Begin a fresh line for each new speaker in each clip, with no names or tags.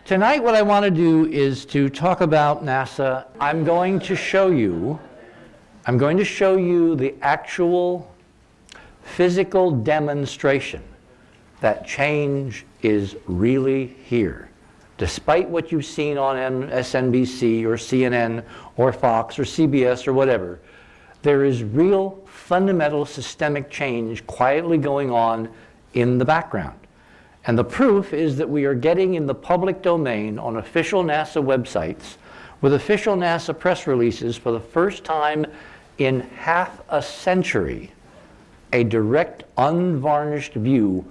Tonight what I want to do is to talk about NASA. I'm going to show you the actual physical demonstration that change is really here. Despite what you've seen on MSNBC or CNN or Fox or CBS or whatever, there is real fundamental systemic change quietly going on in the background. And the proof is that we are getting in the public domain on official NASA websites with official NASA press releases for the first time in half a century, a direct, unvarnished view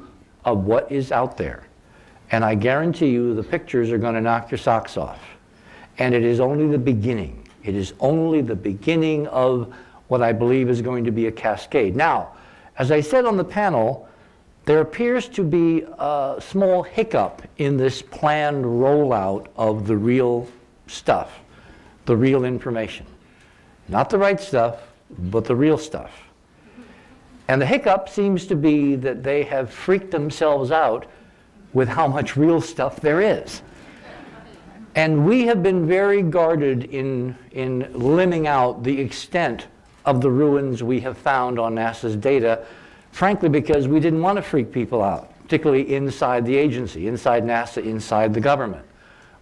of what is out there. And I guarantee you the pictures are going to knock your socks off. And it is only the beginning. It is only the beginning of what I believe is going to be a cascade. Now, as I said on the panel, there appears to be a small hiccup in this planned rollout of the real stuff, the real information. Not the right stuff, but the real stuff. And the hiccup seems to be that they have freaked themselves out with how much real stuff there is. And we have been very guarded in limbing out the extent of the ruins we have found on NASA's data, frankly because we didn't want to freak people out, particularly inside the agency, inside NASA, inside the government.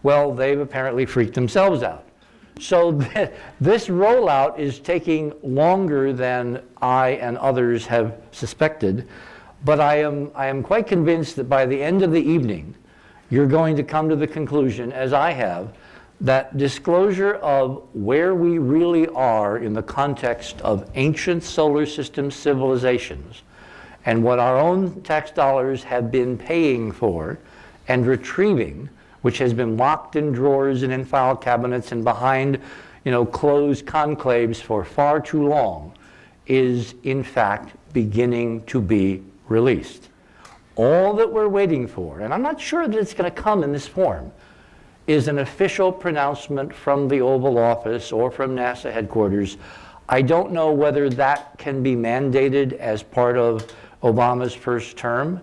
Well, they've apparently freaked themselves out. So this rollout is taking longer than I and others have suspected. But I am quite convinced that by the end of the evening, you're going to come to the conclusion, as I have, that disclosure of where we really are in the context of ancient solar system civilizations and what our own tax dollars have been paying for and retrieving, which has been locked in drawers and in file cabinets and behind, closed conclaves for far too long, is in fact beginning to be released. All that we're waiting for, and I'm not sure that it's going to come in this form, is an official pronouncement from the Oval Office or from NASA headquarters. I don't know whether that can be mandated as part of Obama's first term.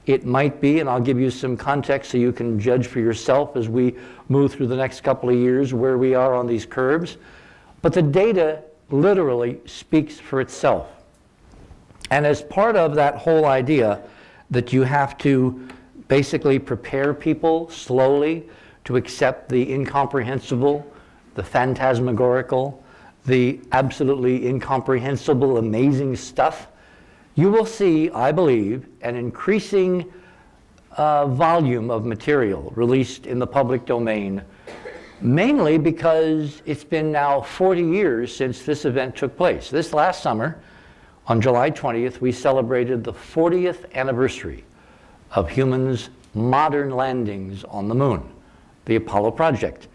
It might be, and I'll give you some context so you can judge for yourself as we move through the next couple of years where we are on these curves. But the data literally speaks for itself. And as part of that whole idea that you have to basically prepare people slowly to accept the incomprehensible, the phantasmagorical, the absolutely incomprehensible, amazing stuff, you will see, I believe, an increasing volume of material released in the public domain, mainly because it's been now 40 years since this event took place. This last summer, on July 20th, we celebrated the 40th anniversary of humans' modern landings on the moon, the Apollo project.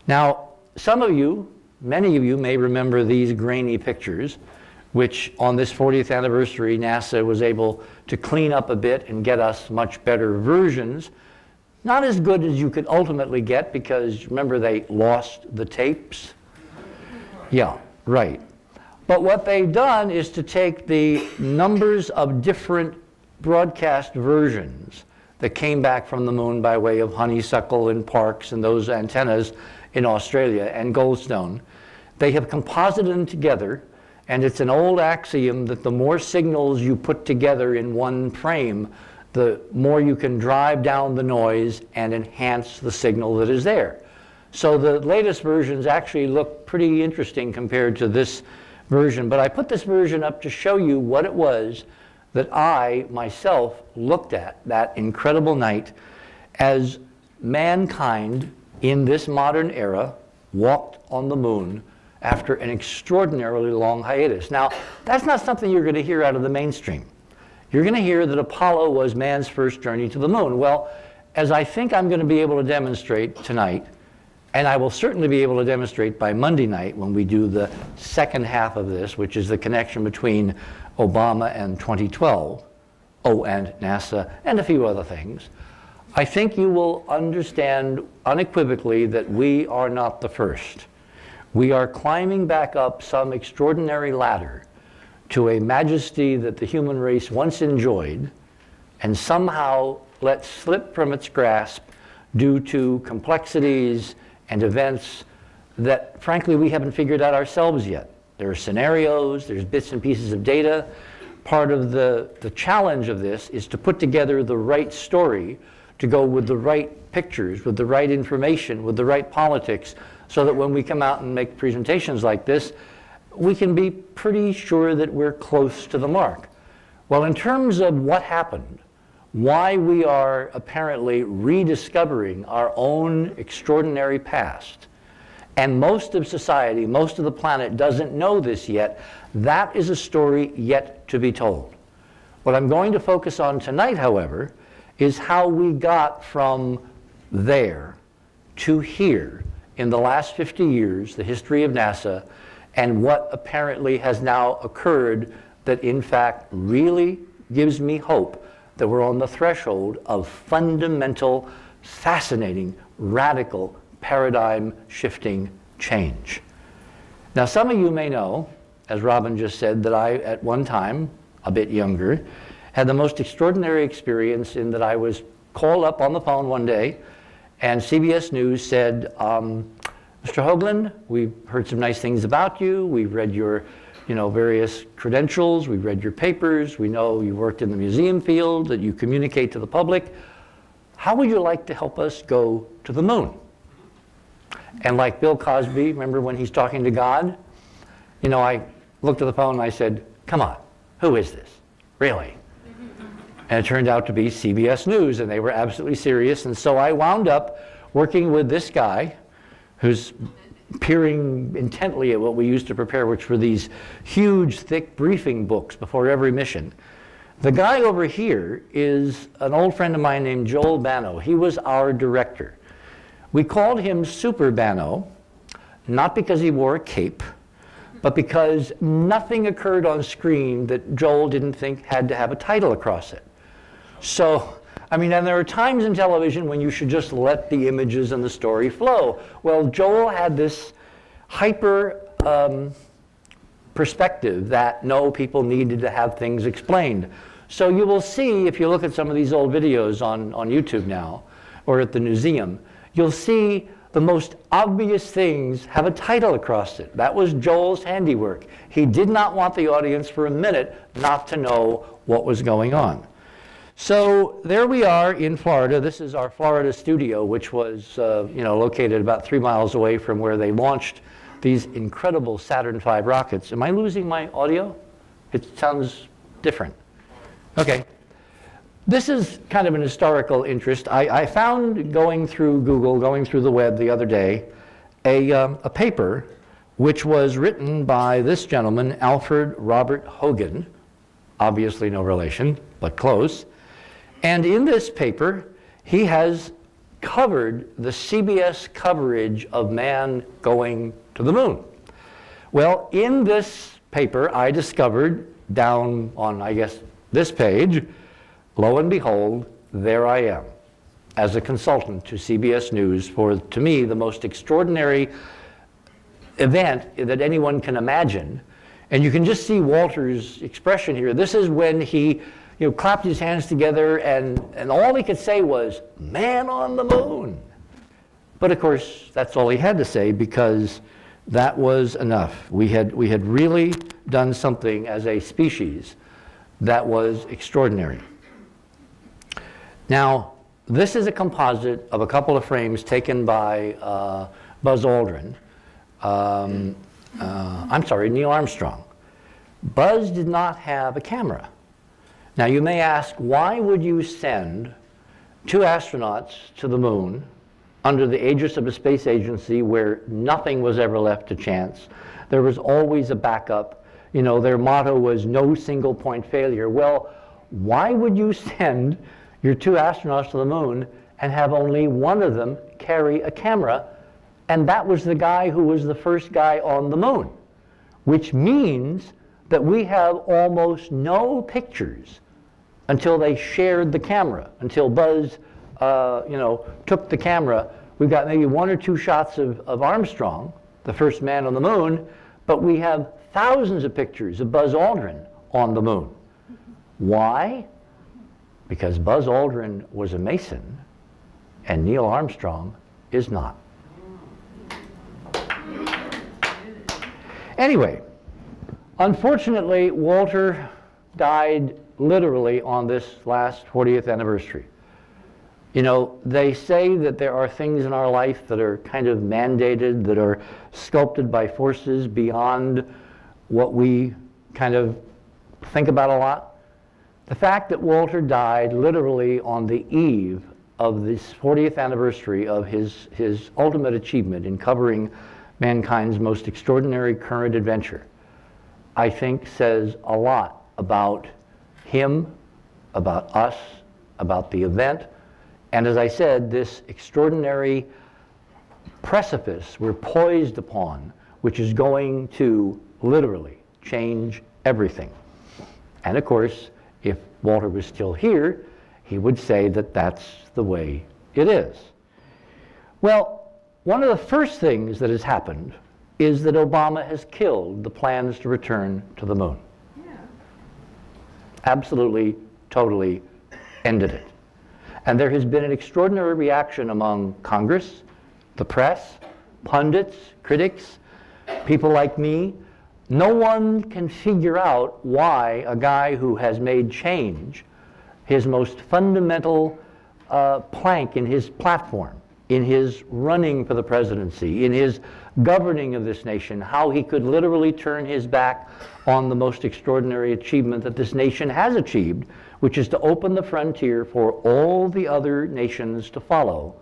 Now, some of you, many of you may remember these grainy pictures, which on this 40th anniversary, NASA was able to clean up a bit and get us much better versions. Not as good as you could ultimately get because, remember, they lost the tapes? Yeah, right. But what they've done is to take the numbers of different broadcast versions that came back from the moon by way of Honeysuckle and Parkes and those antennas in Australia and Goldstone. They have composited them together, and it's an old axiom that the more signals you put together in one frame, the more you can drive down the noise and enhance the signal that is there. So the latest versions actually look pretty interesting compared to this version, but I put this version up to show you what it was that I myself looked at that incredible night as mankind in this modern era walked on the moon after an extraordinarily long hiatus. Now, that's not something you're going to hear out of the mainstream. You're going to hear that Apollo was man's first journey to the moon. Well, as I think I'm going to be able to demonstrate tonight, and I will certainly be able to demonstrate by Monday night when we do the second half of this, which is the connection between Obama and 2012, and NASA, and a few other things, I think you will understand unequivocally that we are not the first. We are climbing back up some extraordinary ladder to a majesty that the human race once enjoyed and somehow let slip from its grasp due to complexities and events that, frankly, we haven't figured out ourselves yet. There are scenarios, there's bits and pieces of data. Part of the challenge of this is to put together the right story to go with the right pictures, with the right information, with the right politics, so that when we come out and make presentations like this, we can be pretty sure that we're close to the mark. Well, in terms of what happened, why we are apparently rediscovering our own extraordinary past, and most of society, most of the planet doesn't know this yet, that is a story yet to be told. What I'm going to focus on tonight, however, is how we got from there to here in the last 50 years, the history of NASA, and what apparently has now occurred that in fact really gives me hope that we're on the threshold of fundamental, fascinating, radical, paradigm-shifting change. Now, some of you may know, as Robin just said, that I, at one time, a bit younger, had the most extraordinary experience in that I was called up on the phone one day, and CBS News said, Mr. Hoagland, we've heard some nice things about you. We've read your various credentials. We've read your papers. We know you worked in the museum field, that you communicate to the public. How would you like to help us go to the moon? And like Bill Cosby, remember when he's talking to God? I looked at the phone and I said, come on, who is this? Really? And it turned out to be CBS News, and they were absolutely serious. And so I wound up working with this guy who's peering intently at what we used to prepare, which were these huge, thick briefing books before every mission. The guy over here is an old friend of mine named Joel Bano. He was our director. We called him Super Bano, not because he wore a cape, but because nothing occurred on screen that Joel didn't think had to have a title across it. So, and there are times in television when you should just let the images and the story flow. Well, Joel had this hyper perspective that no, people needed to have things explained. So you will see, if you look at some of these old videos on YouTube now, or at the museum, you'll see the most obvious things have a title across it. That was Joel's handiwork. He did not want the audience for a minute not to know what was going on. So there we are in Florida. This is our Florida studio, which was located about 3 miles away from where they launched these incredible Saturn V rockets. Am I losing my audio? It sounds different. Okay. This is kind of an historical interest. I found, going through Google, going through the web the other day, a paper which was written by this gentleman, Alfred Robert Hogan, obviously no relation, but close. And in this paper, he has covered the CBS coverage of man going to the moon. Well, in this paper, I discovered down on, I guess, this page, lo and behold, there I am, as a consultant to CBS News for, to me, the most extraordinary event that anyone can imagine. And you can just see Walter's expression here. This is when he clapped his hands together, and all he could say was, man on the moon. But of course, that's all he had to say, because that was enough. We had really done something as a species that was extraordinary. Now, this is a composite of a couple of frames taken by Buzz Aldrin. I'm sorry, Neil Armstrong. Buzz did not have a camera. Now, you may ask, why would you send 2 astronauts to the moon under the aegis of a space agency where nothing was ever left to chance? There was always a backup. Their motto was no single point failure. Well, why would you send your 2 astronauts to the moon and have only one of them carry a camera? And that was the guy who was the first guy on the moon, which means that we have almost no pictures until they shared the camera, until Buzz took the camera. We've got maybe 1 or 2 shots of Armstrong, the first man on the moon, but we have thousands of pictures of Buzz Aldrin on the moon. Why? Because Buzz Aldrin was a Mason, and Neil Armstrong is not. Anyway, unfortunately, Walter died literally on this last 40th anniversary. You know, they say that there are things in our life that are kind of mandated, that are sculpted by forces beyond what we kind of think about a lot. The fact that Walter died literally on the eve of this 40th anniversary of his ultimate achievement in covering mankind's most extraordinary current adventure, I think says a lot about him, about us, about the event, and as I said, this extraordinary precipice we're poised upon, which is going to literally change everything. And of course, if Walter was still here, he would say that that's the way it is. Well, one of the first things that has happened is that Obama has killed the plans to return to the moon. Yeah. Absolutely, totally ended it. And there has been an extraordinary reaction among Congress, the press, pundits, critics, people like me. No one can figure out why a guy who has made change his most fundamental plank in his platform, in his running for the presidency, in his governing of this nation, how he could literally turn his back on the most extraordinary achievement that this nation has achieved, which is to open the frontier for all the other nations to follow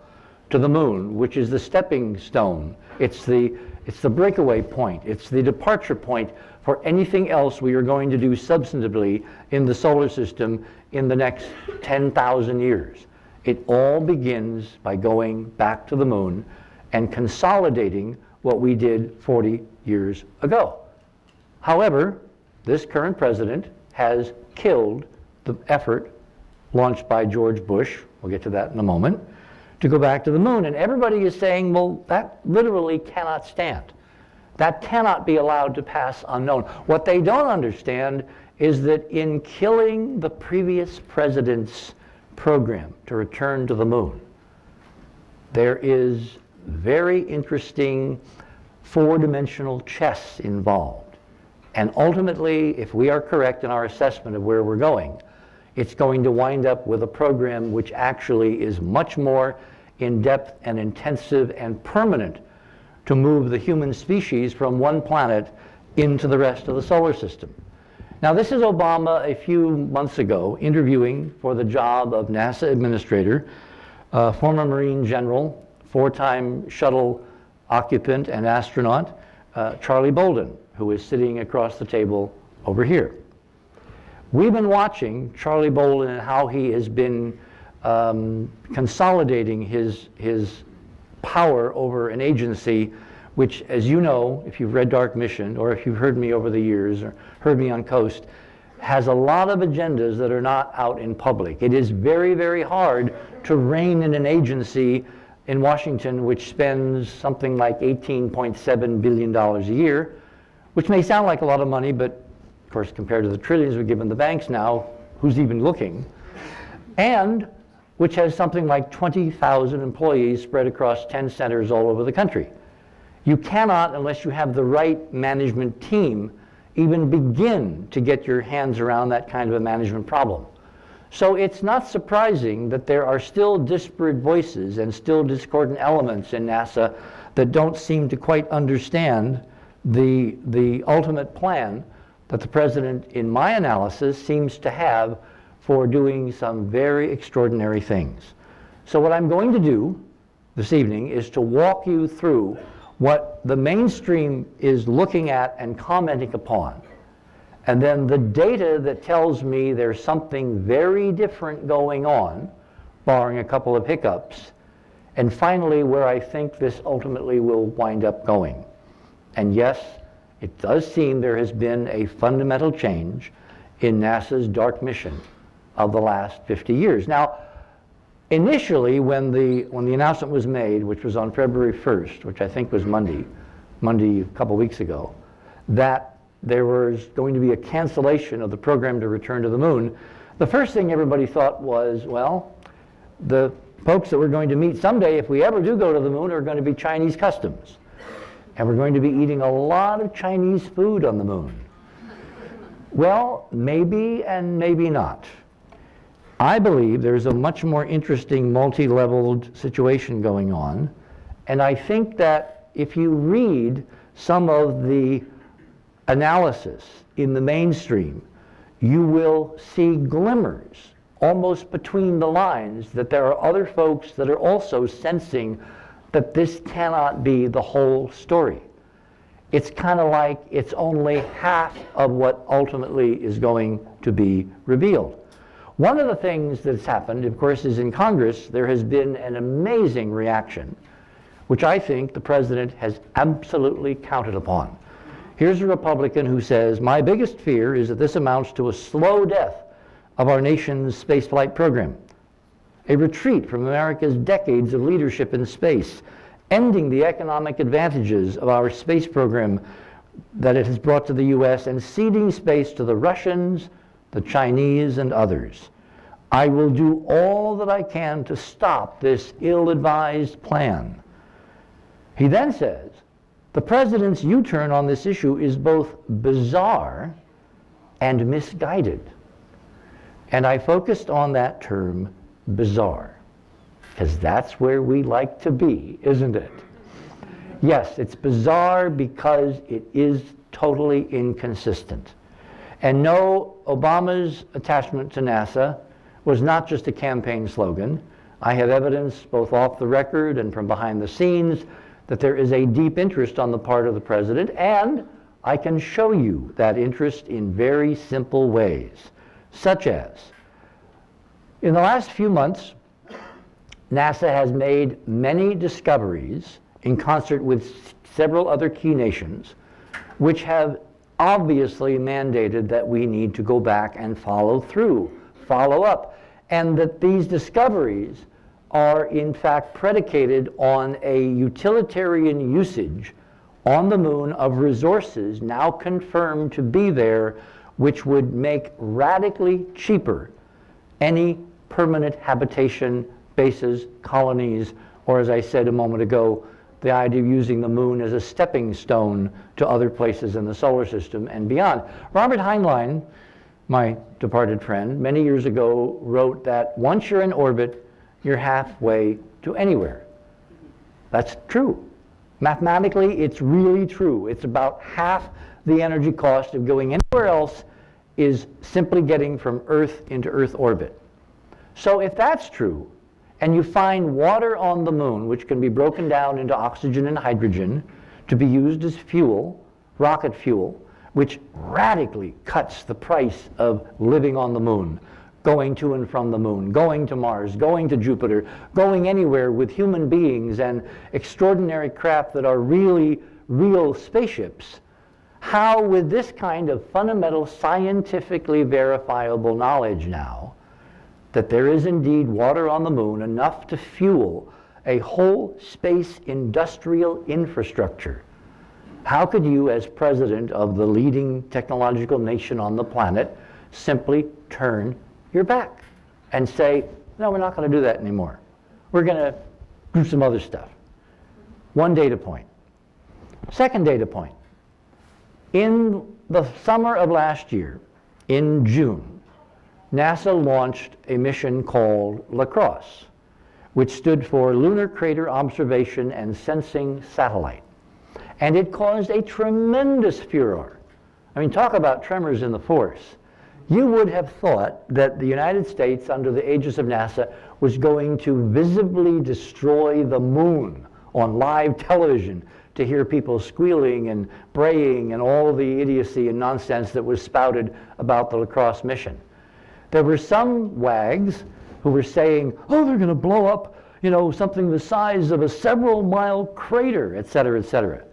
to the moon, which is the stepping stone. It's the breakaway point. It's the departure point for anything else we are going to do substantively in the solar system in the next 10,000 years. It all begins by going back to the moon and consolidating what we did 40 years ago. However, this current president has killed the effort launched by George Bush, we'll get to that in a moment, to go back to the moon. And everybody is saying, well, that literally cannot stand. That cannot be allowed to pass unknown. What they don't understand is that in killing the previous president's program to return to the moon, there is very interesting four-dimensional chess involved. And ultimately, if we are correct in our assessment of where we're going, it's going to wind up with a program which actually is much more in-depth and intensive and permanent to move the human species from one planet into the rest of the solar system. Now, this is Obama a few months ago interviewing for the job of NASA administrator, former Marine General, four-time shuttle occupant and astronaut, Charlie Bolden, who is sitting across the table over here. We've been watching Charlie Bolden and how he has been consolidating his power over an agency which, as you know, if you've read Dark Mission, or if you've heard me over the years, or heard me on Coast, has a lot of agendas that are not out in public. It is very, very hard to rein in an agency in Washington which spends something like $18.7 billion a year, which may sound like a lot of money, but of course, compared to the trillions we've given the banks now, who's even looking? And which has something like 20,000 employees spread across 10 centers all over the country. You cannot, unless you have the right management team, even begin to get your hands around that kind of a management problem. So it's not surprising that there are still disparate voices and still discordant elements in NASA that don't seem to quite understand the ultimate plan that the president, in my analysis, seems to have for doing some very extraordinary things. So what I'm going to do this evening is to walk you through what the mainstream is looking at and commenting upon, and then the data that tells me there's something very different going on, barring a couple of hiccups, and finally where I think this ultimately will wind up going. And yes, it does seem there has been a fundamental change in NASA's dark mission of the last 50 years. Now, initially, when the announcement was made, which was on February 1st, which I think was Monday a couple weeks ago, that there was going to be a cancellation of the program to return to the moon, the first thing everybody thought was, well, the folks that we're going to meet someday, if we ever do go to the moon, are going to be Chinese customs. And we're going to be eating a lot of Chinese food on the moon. Well, maybe and maybe not. I believe there's a much more interesting multi-leveled situation going on. And I think that if you read some of the analysis in the mainstream, you will see glimmers, almost between the lines, that there are other folks that are also sensing that this cannot be the whole story. It's kind of like it's only half of what ultimately is going to be revealed. One of the things that's happened, of course, is in Congress, there has been an amazing reaction, which I think the president has absolutely counted upon. Here's a Republican who says, "My biggest fear is that this amounts to a slow death of our nation's spaceflight program, a retreat from America's decades of leadership in space, ending the economic advantages of our space program that it has brought to the U.S. and ceding space to the Russians, the Chinese, and others. I will do all that I can to stop this ill-advised plan." He then says, "The president's U-turn on this issue is both bizarre and misguided." And I focused on that term, bizarre, because that's where we like to be, isn't it? Yes, it's bizarre because it is totally inconsistent. And no, Obama's attachment to NASA was not just a campaign slogan. I have evidence, both off the record and from behind the scenes, that there is a deep interest on the part of the president, and I can show you that interest in very simple ways, such as, in the last few months, NASA has made many discoveries in concert with several other key nations, which have obviously mandated that we need to go back and follow through, follow up, and that these discoveries are in fact predicated on a utilitarian usage on the moon of resources now confirmed to be there, which would make radically cheaper any permanent habitation, bases, colonies, or as I said a moment ago, the idea of using the moon as a stepping stone to other places in the solar system and beyond. Robert Heinlein, my departed friend, many years ago wrote that once you're in orbit, you're halfway to anywhere. That's true. Mathematically, it's really true. It's about half the energy cost of going anywhere else is simply getting from Earth into Earth orbit. So if that's true, and you find water on the moon, which can be broken down into oxygen and hydrogen to be used as fuel, rocket fuel, which radically cuts the price of living on the moon, going to and from the moon, going to Mars, going to Jupiter, going anywhere with human beings and extraordinary craft that are really real spaceships. How, with this kind of fundamental scientifically verifiable knowledge now, that there is indeed water on the moon, enough to fuel a whole space industrial infrastructure, how could you, as president of the leading technological nation on the planet, simply turn your back and say, no, we're not going to do that anymore. We're going to do some other stuff? One data point. Second data point. In the summer of last year, in June, NASA launched a mission called Lacrosse, which stood for Lunar Crater Observation and Sensing Satellite. And it caused a tremendous furor. I mean, talk about tremors in the force. You would have thought that the United States, under the aegis of NASA, was going to visibly destroy the moon on live television to hear people squealing and braying and all the idiocy and nonsense that was spouted about the Lacrosse mission. There were some wags who were saying, oh, they're going to blow up, you know, something the size of a several-mile crater, et cetera, et cetera.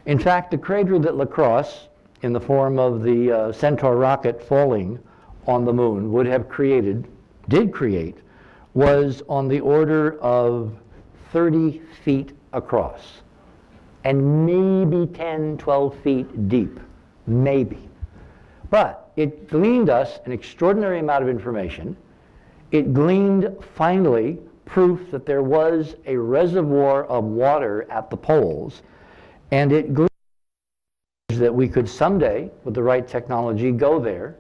In fact, the crater that Lacrosse, in the form of the Centaur rocket falling on the moon, would have created, did create, was on the order of 30 feet across and maybe 10, 12 feet deep, maybe. But it gleaned us an extraordinary amount of information. It gleaned, finally, proof that there was a reservoir of water at the poles, and it grew that we could someday, with the right technology, go there,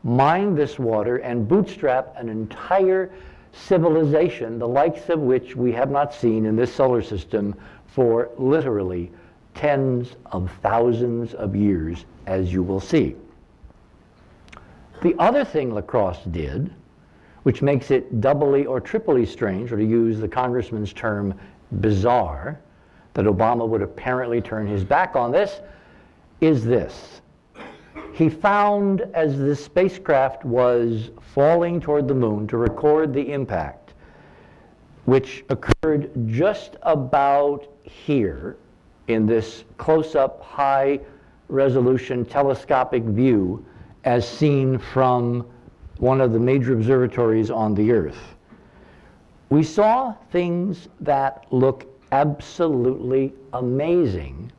mine this water, and bootstrap an entire civilization, the likes of which we have not seen in this solar system for literally tens of thousands of years, as you will see. The other thing Lacrosse did, which makes it doubly or triply strange, or to use the congressman's term, bizarre, that Obama would apparently turn his back on this, is this. He found, as the spacecraft was falling toward the moon to record the impact, which occurred just about here in this close-up, high-resolution telescopic view as seen from one of the major observatories on the Earth. We saw things that look absolutely amazing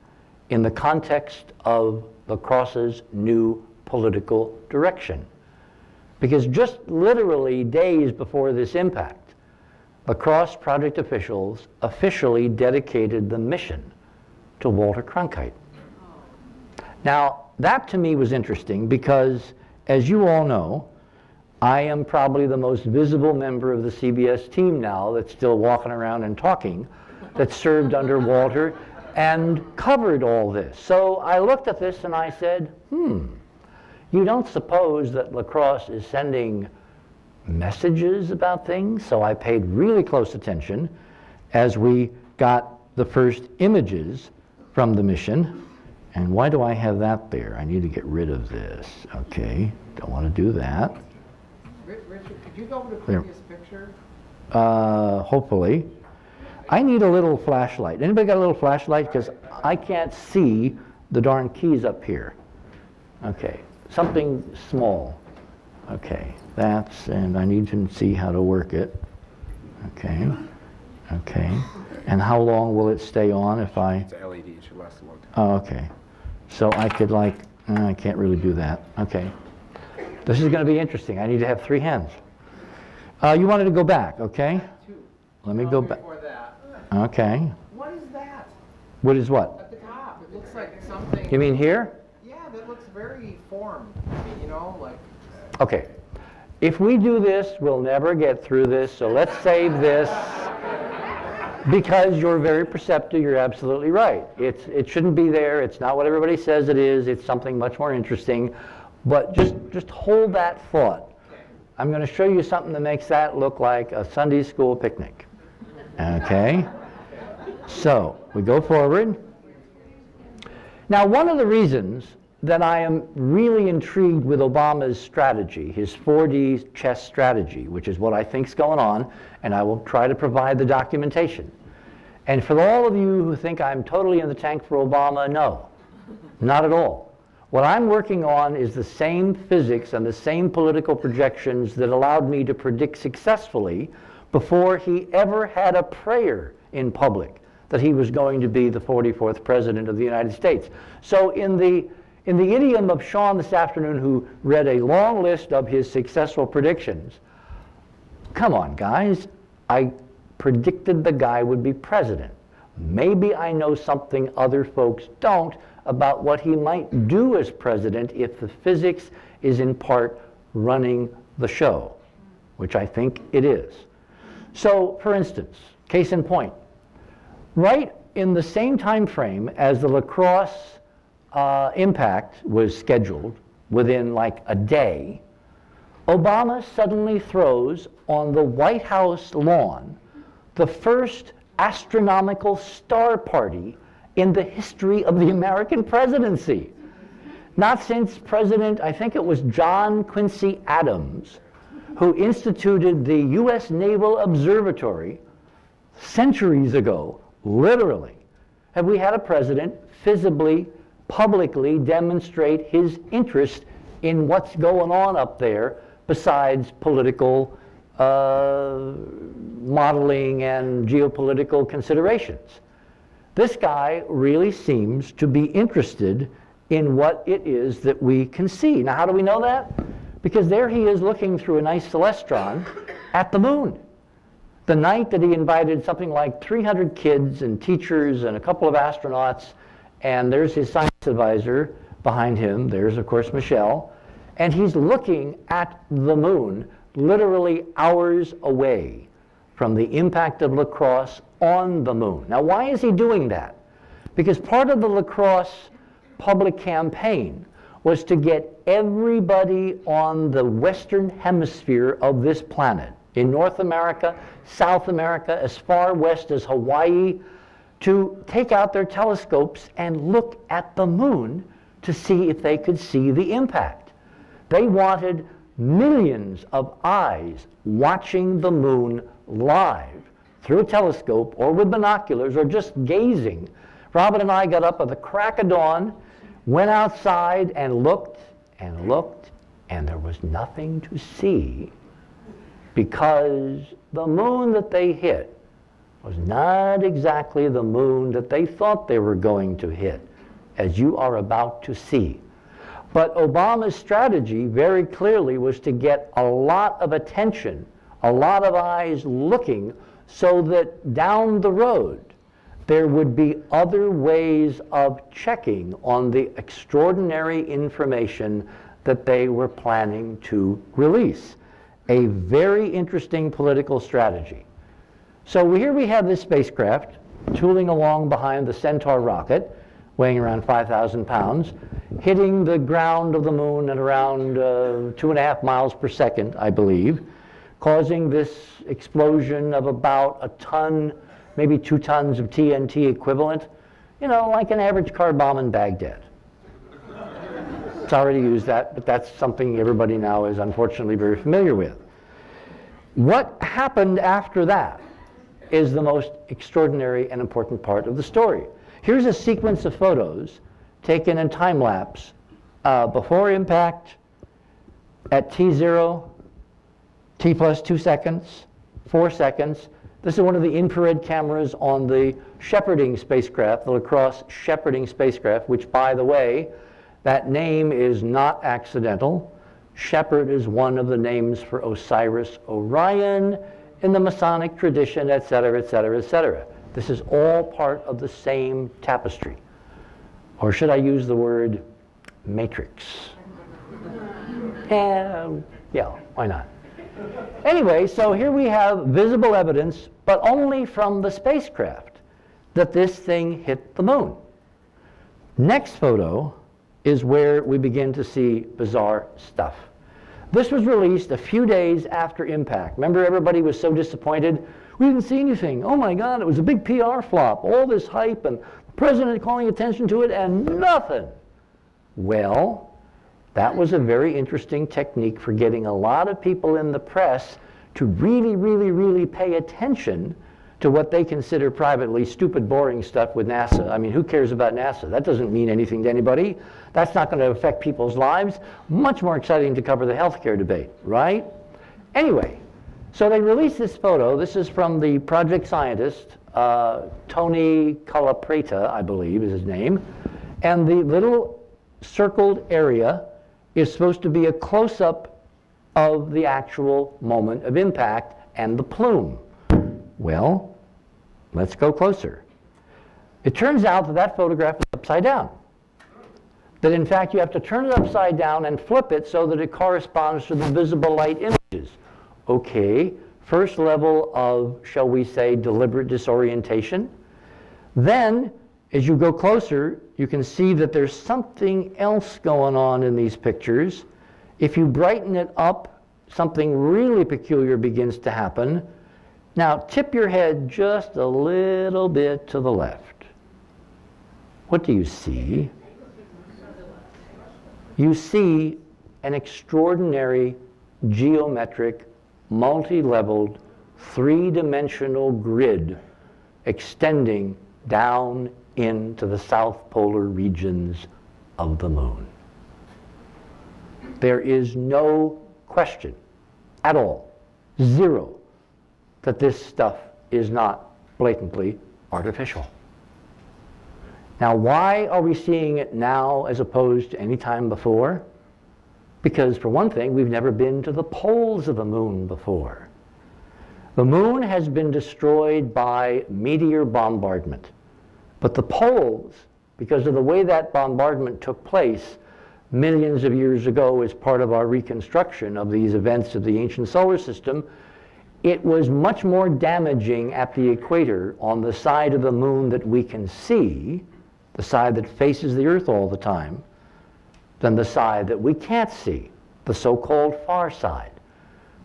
in the context of Lacrosse's new political direction. Because just literally days before this impact, Lacrosse project officials officially dedicated the mission to Walter Cronkite. Now, that to me was interesting because, as you all know, I am probably the most visible member of the CBS team now that's still walking around and talking, that served under Walter and covered all this. So I looked at this and I said, you don't suppose that Lacrosse is sending messages about things? So I paid really close attention as we got the first images from the mission. And why do I have that there? I need to get rid of this. Okay, don't want to do that.
Richard, could you go to the previous picture?
Hopefully. I need a little flashlight. Anybody got a little flashlight? Because I can't see the darn keys up here. Okay, something small. Okay, that's, and I need to see how to work it. Okay, okay. And how long will it stay on if I...
It's a LED, it should last a long time.
Oh, okay. So I could like, I can't really do that. Okay. This is going to be interesting. I need to have 3 hands. You wanted to go back, okay?
2.
Let me go back.
Before that.
Okay.
What is that?
What is what?
At the top, it looks like something...
You mean here?
Yeah, that looks very formed. You know, like...
Okay. If we do this, we'll never get through this, so let's save this. Because you're very perceptive, you're absolutely right. It shouldn't be there. It's not what everybody says it is. It's something much more interesting. But just hold that thought. I'm going to show you something that makes that look like a Sunday school picnic. Okay? So, we go forward. Now, one of the reasons that I am really intrigued with Obama's strategy, his 4D chess strategy, which is what I think is going on, and I will try to provide the documentation. And for all of you who think I'm totally in the tank for Obama, no, not at all. What I'm working on is the same physics and the same political projections that allowed me to predict successfully before he ever had a prayer in public that he was going to be the 44th president of the United States. So in the idiom of Sean this afternoon, who read a long list of his successful predictions, come on, guys, I predicted the guy would be president. Maybe I know something other folks don't about what he might do as president if the physics is in part running the show, which I think it is. So, for instance, case in point, right in the same time frame as the Lacrosse impact was scheduled, within like a day, Obama suddenly throws on the White House lawn the first astronomical star party in the history of the American presidency. Not since President, I think it was John Quincy Adams, who instituted the U.S. Naval Observatory centuries ago, literally, have we had a president visibly, publicly demonstrate his interest in what's going on up there besides political modeling and geopolitical considerations. This guy really seems to be interested in what it is that we can see. Now, how do we know that? Because there he is looking through a nice celestron at the moon. the night that he invited something like 300 kids and teachers and a couple of astronauts, and there's his science advisor behind him. There's, of course, Michelle. And he's looking at the moon literally hours away from the impact of Lacrosse on the moon. Now, why is he doing that? Because part of the Lacrosse public campaign was to get everybody on the western hemisphere of this planet, in North America, South America, as far west as Hawaii, to take out their telescopes and look at the moon to see if they could see the impact. They wanted millions of eyes watching the moon live through a telescope or with binoculars or just gazing. Robin and I got up at the crack of dawn, went outside and looked, and there was nothing to see, because the moon that they hit was not exactly the moon that they thought they were going to hit, as you are about to see. But Obama's strategy very clearly was to get a lot of attention, a lot of eyes looking, so that down the road there would be other ways of checking on the extraordinary information that they were planning to release. A very interesting political strategy. So here we have this spacecraft tooling along behind the Centaur rocket, weighing around 5,000 pounds, hitting the ground of the moon at around 2.5 miles per second, I believe, causing this explosion of about a ton, maybe 2 tons of TNT equivalent, you know, like an average car bomb in Baghdad. It's already used that, but that's something everybody now is unfortunately very familiar with. What happened after that is the most extraordinary and important part of the story. Here's a sequence of photos taken in time lapse before impact, at T0, T plus 2 seconds, 4 seconds. This is one of the infrared cameras on the shepherding spacecraft, the Lacrosse shepherding spacecraft, which, by the way, that name is not accidental. Shepherd is one of the names for Osiris Orion in the Masonic tradition, etc., etc., etc. This is all part of the same tapestry. Or should I use the word matrix? Yeah, why not? Anyway, so here we have visible evidence, but only from the spacecraft, that this thing hit the moon. Next photo is where we begin to see bizarre stuff. This was released a few days after impact. Remember, everybody was so disappointed. We didn't see anything. Oh my God, it was a big PR flop. All this hype and the president calling attention to it and nothing. Well, that was a very interesting technique for getting a lot of people in the press to really, really, really pay attention to what they consider privately stupid, boring stuff with NASA. I mean, who cares about NASA? That doesn't mean anything to anybody. That's not going to affect people's lives. Much more exciting to cover the healthcare debate, right? Anyway, so they released this photo. This is from the project scientist, Tony Calapreta, I believe is his name. And the little circled area is supposed to be a close-up of the actual moment of impact and the plume. Well, let's go closer. It turns out that that photograph is upside down. That in fact you have to turn it upside down and flip it so that it corresponds to the visible light images. Okay, first level of, shall we say, deliberate disorientation. Then, as you go closer, you can see that there's something else going on in these pictures. If you brighten it up, something really peculiar begins to happen. Now, tip your head just a little bit to the left. What do you see? You see an extraordinary geometric, multi-leveled, three-dimensional grid extending down into the south polar regions of the moon. There is no question at all, zero, that this stuff is not blatantly artificial. Now, why are we seeing it now as opposed to any time before? Because, for one thing, we've never been to the poles of the moon before. The moon has been destroyed by meteor bombardment. But the poles, because of the way that bombardment took place millions of years ago as part of our reconstruction of these events of the ancient solar system, it was much more damaging at the equator on the side of the moon that we can see, the side that faces the Earth all the time, than the side that we can't see, the so-called far side.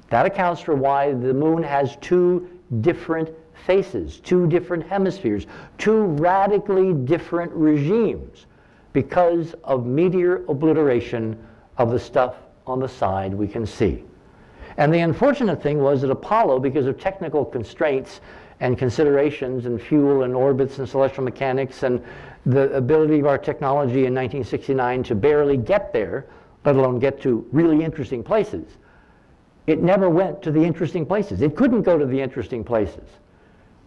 That accounts for why the moon has two different faces, two different hemispheres, two radically different regimes because of meteor obliteration of the stuff on the side we can see. And the unfortunate thing was that Apollo, because of technical constraints and considerations and fuel and orbits and celestial mechanics and the ability of our technology in 1969 to barely get there, let alone get to really interesting places, it never went to the interesting places. It couldn't go to the interesting places.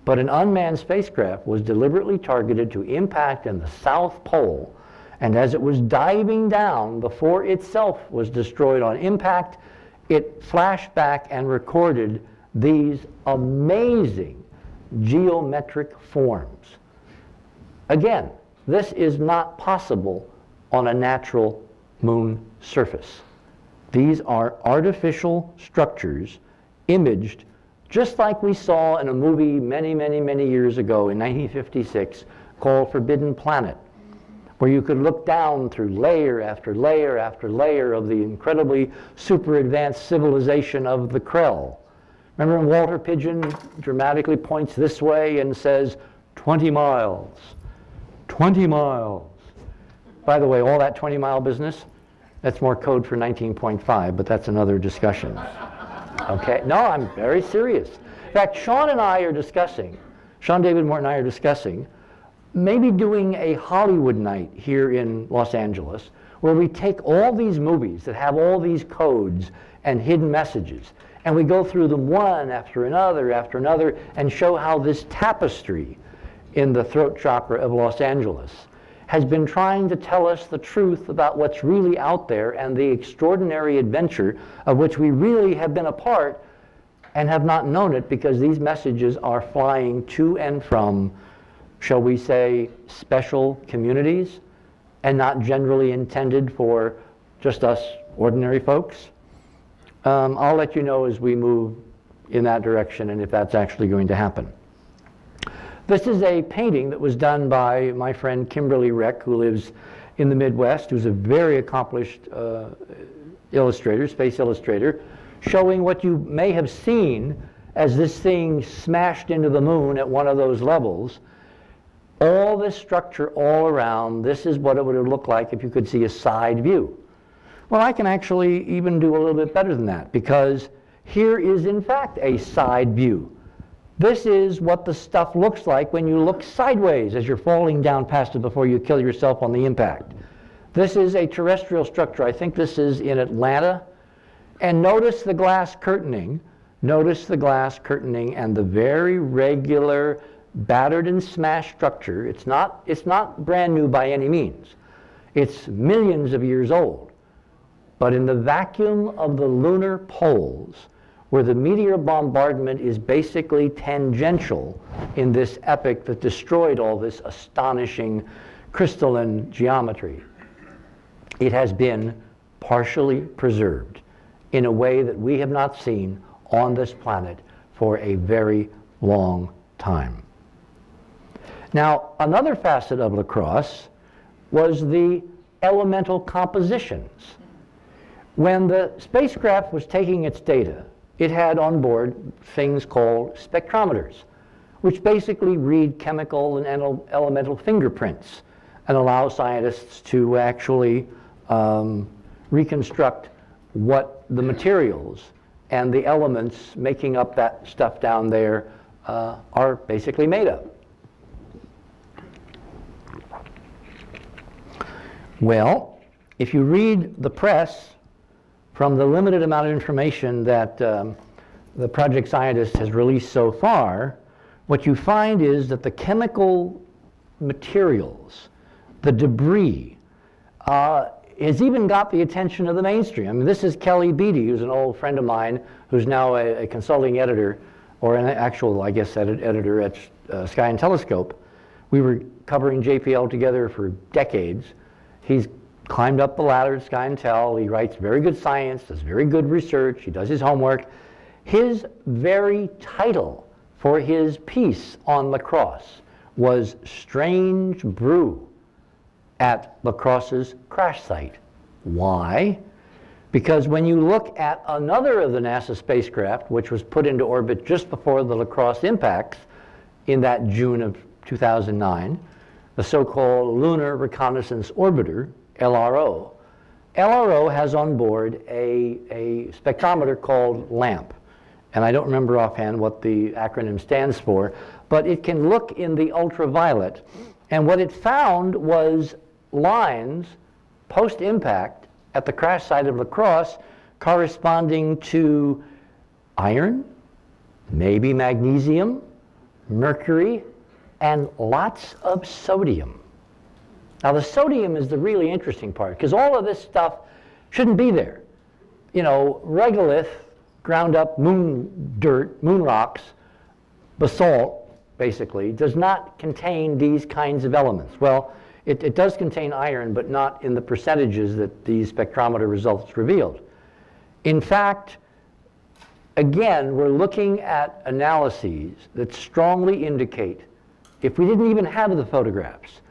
But an unmanned spacecraft was deliberately targeted to impact in the South Pole, and as it was diving down before itself was destroyed on impact, it flashed back and recorded these amazing geometric forms. Again, this is not possible on a natural moon surface. These are artificial structures imaged just like we saw in a movie many, many, many years ago in 1956 called Forbidden Planet, where you could look down through layer after layer after layer of the incredibly super advanced civilization of the Krell. Remember when Walter Pidgeon dramatically points this way and says, 20 miles, 20 miles. By the way, all that 20-mile business, that's more code for 19.5, but that's another discussion. Okay? No, I'm very serious. In fact, Sean and I are discussing, Sean David Morton and I are discussing, maybe doing a Hollywood night here in Los Angeles where we take all these movies that have all these codes and hidden messages and we go through them one after another and show how this tapestry in the throat chakra of Los Angeles has been trying to tell us the truth about what's really out there and the extraordinary adventure of which we really have been a part and have not known it because these messages are flying to and from, shall we say, special communities and not generally intended for just us ordinary folks. I'll let you know as we move in that direction and if that's actually going to happen. This is a painting that was done by my friend Kimberly Reck, who lives in the Midwest, who's a very accomplished illustrator, space illustrator, showing what you may have seen as this thing smashed into the moon at one of those levels. All this structure all around, this is what it would have looked like if you could see a side view. Well, I can actually even do a little bit better than that because here is in fact a side view. This is what the stuff looks like when you look sideways as you're falling down past it before you kill yourself on the impact. This is a terrestrial structure. I think this is in Atlanta. And notice the glass curtaining. Notice the glass curtaining and the very regular battered and smashed structure. It's not brand new by any means. It's millions of years old. But in the vacuum of the lunar poles, where the meteor bombardment is basically tangential in this epoch that destroyed all this astonishing crystalline geometry, it has been partially preserved in a way that we have not seen on this planet for a very long time. Now, another facet of Lacrosse was the elemental compositions. When the spacecraft was taking its data, it had on board things called spectrometers, which basically read chemical and elemental fingerprints and allow scientists to actually reconstruct what the materials and the elements making up that stuff down there are basically made of. Well, if you read the press, from the limited amount of information that the project scientist has released so far, what you find is that the chemical materials, the debris, has even got the attention of the mainstream. I mean, this is Kelly Beattie, who's an old friend of mine, who's now a consulting editor or an actual, I guess, editor at Sky and Telescope. We were covering JPL together for decades. He's climbed up the ladder at Sky and Tel. He writes very good science, does very good research. He does his homework. His very title for his piece on Lacrosse was Strange Brew at Lacrosse's crash site. Why? Because when you look at another of the NASA spacecraft, which was put into orbit just before the Lacrosse impacts in that June of 2009, the so-called Lunar Reconnaissance Orbiter, LRO. LRO has on board a spectrometer called LAMP. And I don't remember offhand what the acronym stands for, but it can look in the ultraviolet. And what it found was lines post-impact at the crash site of Lacrosse corresponding to iron, maybe magnesium, mercury, and lots of sodium. Now the sodium is the really interesting part, because all of this stuff shouldn't be there. You know, regolith, ground up moon dirt, moon rocks, basalt, basically, does not contain these kinds of elements. Well, it does contain iron, but not in the percentages that these spectrometer results revealed. In fact, again, we're looking at analyses that strongly indicate, if we didn't even have the photographs,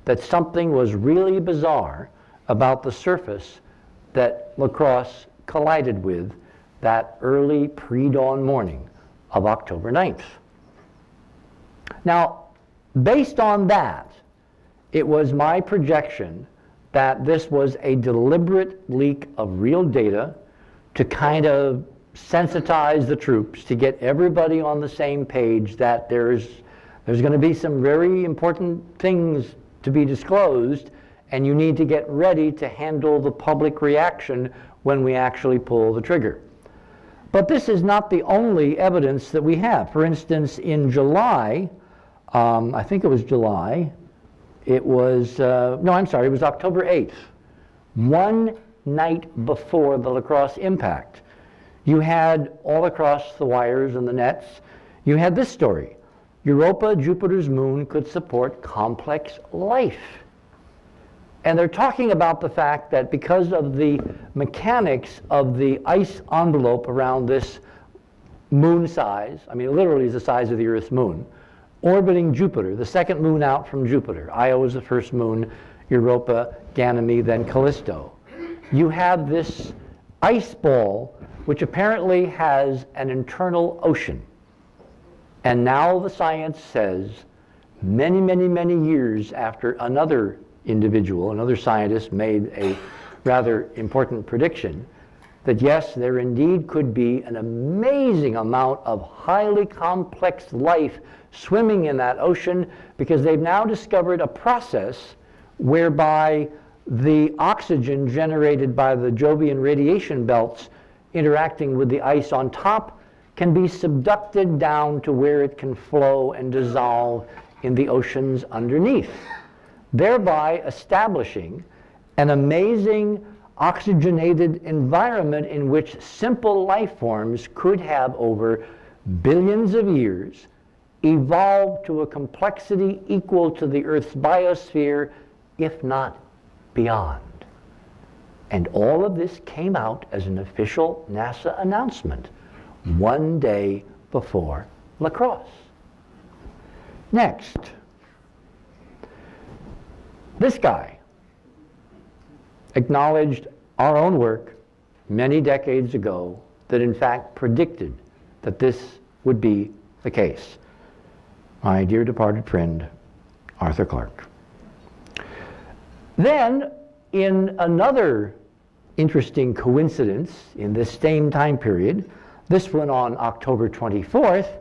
that something was really bizarre about the surface that Lacrosse collided with that early pre-dawn morning of October 9th. Now, based on that, it was my projection that this was a deliberate leak of real data to kind of sensitize the troops, to get everybody on the same page that there's going to be some very important things to be disclosed, and you need to get ready to handle the public reaction when we actually pull the trigger. But this is not the only evidence that we have. For instance, in July, I think it was July, it was, no, I'm sorry, it was October 8th, one night before the Lacrosse impact. You had all across the wires and the nets, you had this story. Europa, Jupiter's moon, could support complex life. And they're talking about the fact that because of the mechanics of the ice envelope around this moon size, I mean, it literally is the size of the Earth's moon, orbiting Jupiter, the second moon out from Jupiter. Io is the first moon, Europa, Ganymede, then Callisto. You have this ice ball, which apparently has an internal ocean. And now the science says, many, many, many years after another individual, another scientist made a rather important prediction, that yes, there indeed could be an amazing amount of highly complex life swimming in that ocean, because they've now discovered a process whereby the oxygen generated by the Jovian radiation belts interacting with the ice on top can be subducted down to where it can flow and dissolve in the oceans underneath, thereby establishing an amazing oxygenated environment in which simple life forms could have, over billions of years, evolved to a complexity equal to the Earth's biosphere, if not beyond. And all of this came out as an official NASA announcement one day before Lacrosse. Next, this guy acknowledged our own work many decades ago that in fact predicted that this would be the case. My dear departed friend, Arthur Clarke. Then, in another interesting coincidence in this same time period, this one on October 24th,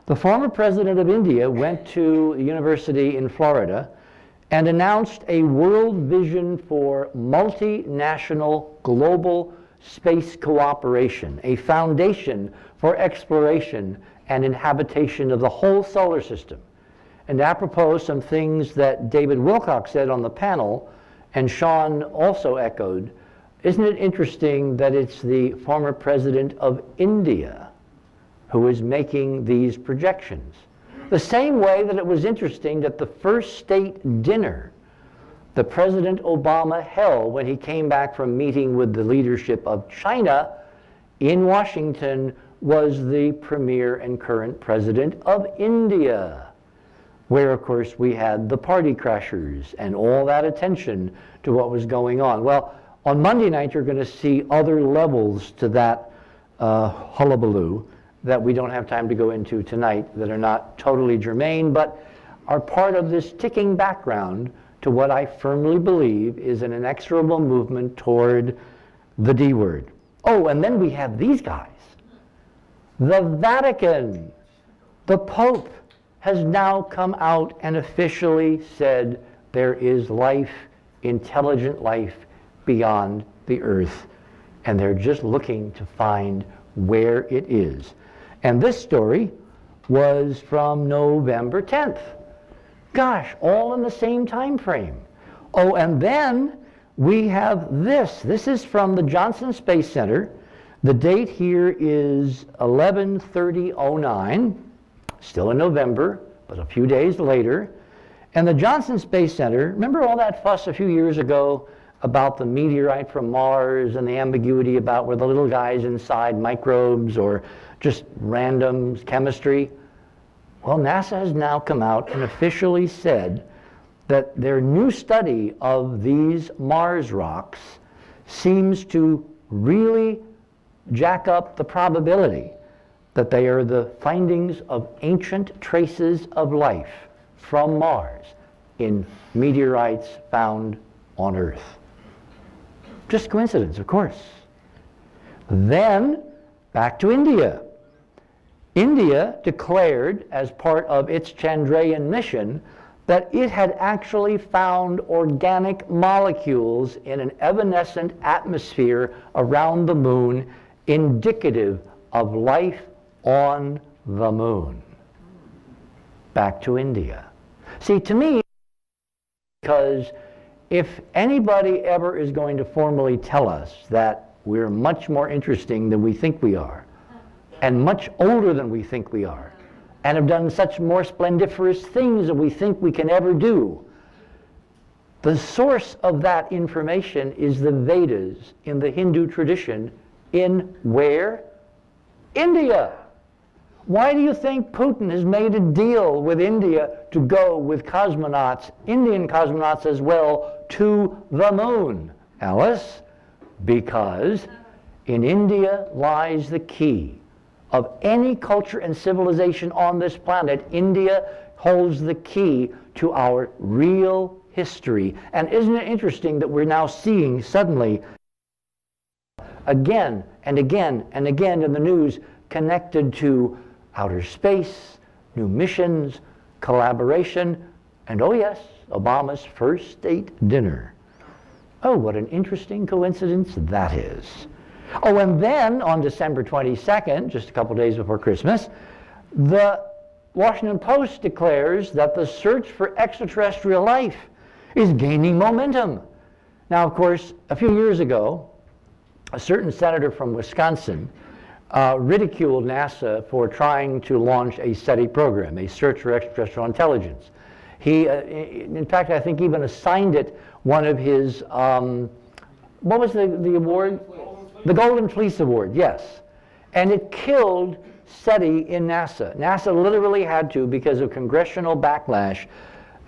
the former president of India went to a university in Florida and announced a world vision for multinational global space cooperation, a foundation for exploration and inhabitation of the whole solar system. And apropos some things that David Wilcox said on the panel, and Sean also echoed, isn't it interesting that it's the former president of India who is making these projections. The same way that it was interesting that the first state dinner that President Obama held when he came back from meeting with the leadership of China in Washington was the premier and current president of India, where, of course, we had the party crashers and all that attention to what was going on. Well, on Monday night, you're going to see other levels to that hullabaloo that we don't have time to go into tonight, that are not totally germane, but are part of this ticking background to what I firmly believe is an inexorable movement toward the D word. Oh, and then we have these guys. The Vatican, the Pope, has now come out and officially said there is life, intelligent life, beyond the earth. And they're just looking to find where it is. And this story was from November 10th. Gosh, all in the same time frame. Oh, and then we have this. This is from the Johnson Space Center. The date here is 11/30/09, still in November, but a few days later. And the Johnson Space Center, remember all that fuss a few years ago about the meteorite from Mars and the ambiguity about were the little guys inside microbes or just random chemistry? Well, NASA has now come out and officially said that their new study of these Mars rocks seems to really jack up the probability that they are the findings of ancient traces of life from Mars in meteorites found on Earth. Just coincidence, of course. Then, back to India. India declared, as part of its Chandrayaan mission, that it had actually found organic molecules in an evanescent atmosphere around the moon, indicative of life on the moon. Back to India. See, to me, because if anybody ever is going to formally tell us that we're much more interesting than we think we are, and much older than we think we are, and have done such more splendiferous things than we think we can ever do, the source of that information is the Vedas in the Hindu tradition in where? India. Why do you think Putin has made a deal with India to go with cosmonauts, Indian cosmonauts as well, to the moon, Alice? Because in India lies the key of any culture and civilization on this planet. India holds the key to our real history. And isn't it interesting that we're now seeing suddenly again and again and again in the news connected to outer space, new missions, collaboration, and oh yes, Obama's first state dinner. Oh, what an interesting coincidence that is. Oh, and then on December 22nd, just a couple days before Christmas, the Washington Post declares that the search for extraterrestrial life is gaining momentum. Now, of course, a few years ago, a certain senator from Wisconsin ridiculed NASA for trying to launch a SETI program, a search for extraterrestrial intelligence. He, in fact, I think even assigned it one of his, what was the award? The Golden Fleece Award, yes. And it killed SETI in NASA. NASA literally had to, because of congressional backlash,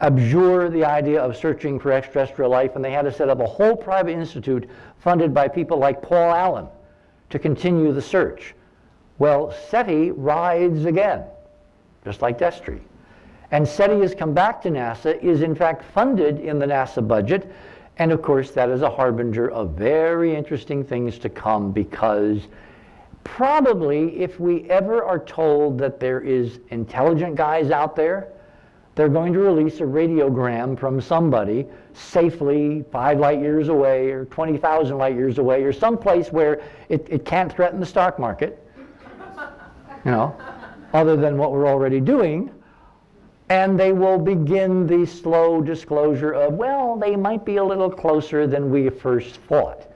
abjure the idea of searching for extraterrestrial life, and they had to set up a whole private institute funded by people like Paul Allen to continue the search. Well, SETI rides again, just like Destry. And SETI has come back to NASA, is in fact funded in the NASA budget, and of course that is a harbinger of very interesting things to come, because probably if we ever are told that there is intelligent guys out there, they're going to release a radiogram from somebody safely 5 light years away or 20,000 light years away or someplace where it can't threaten the stock market, you know, other than what we're already doing. And they will begin the slow disclosure of, well, they might be a little closer than we first thought.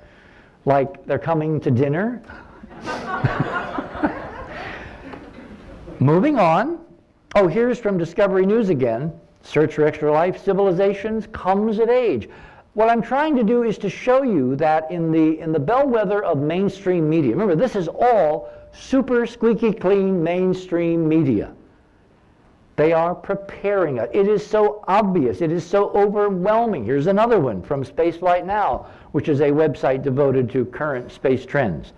Like they're coming to dinner. Moving on. Oh, here's from Discovery News again. Search for extra life civilizations comes of age. What I'm trying to do is to show you that in the bellwether of mainstream media, remember this is all super squeaky clean mainstream media. They are preparing us. It is so obvious. It is so overwhelming. Here's another one from Spaceflight Now, which is a website devoted to current space trends.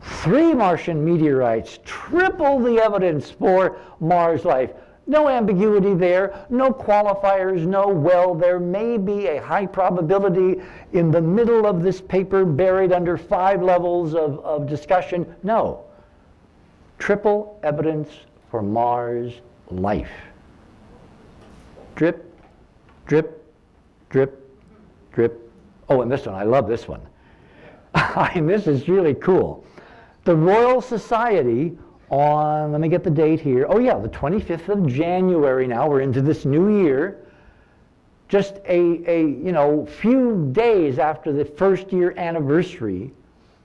3 Martian meteorites triple the evidence for Mars life. No ambiguity there, no qualifiers, no well, there may be a high probability in the middle of this paper buried under 5 levels of discussion. No. Triple evidence for Mars life. Drip, drip, drip, drip. Oh, and this one, I love this one. And this is really cool. The Royal Society on, let me get the date here. Oh yeah, the 25th of January now, we're into this new year. Just a few days after the first year anniversary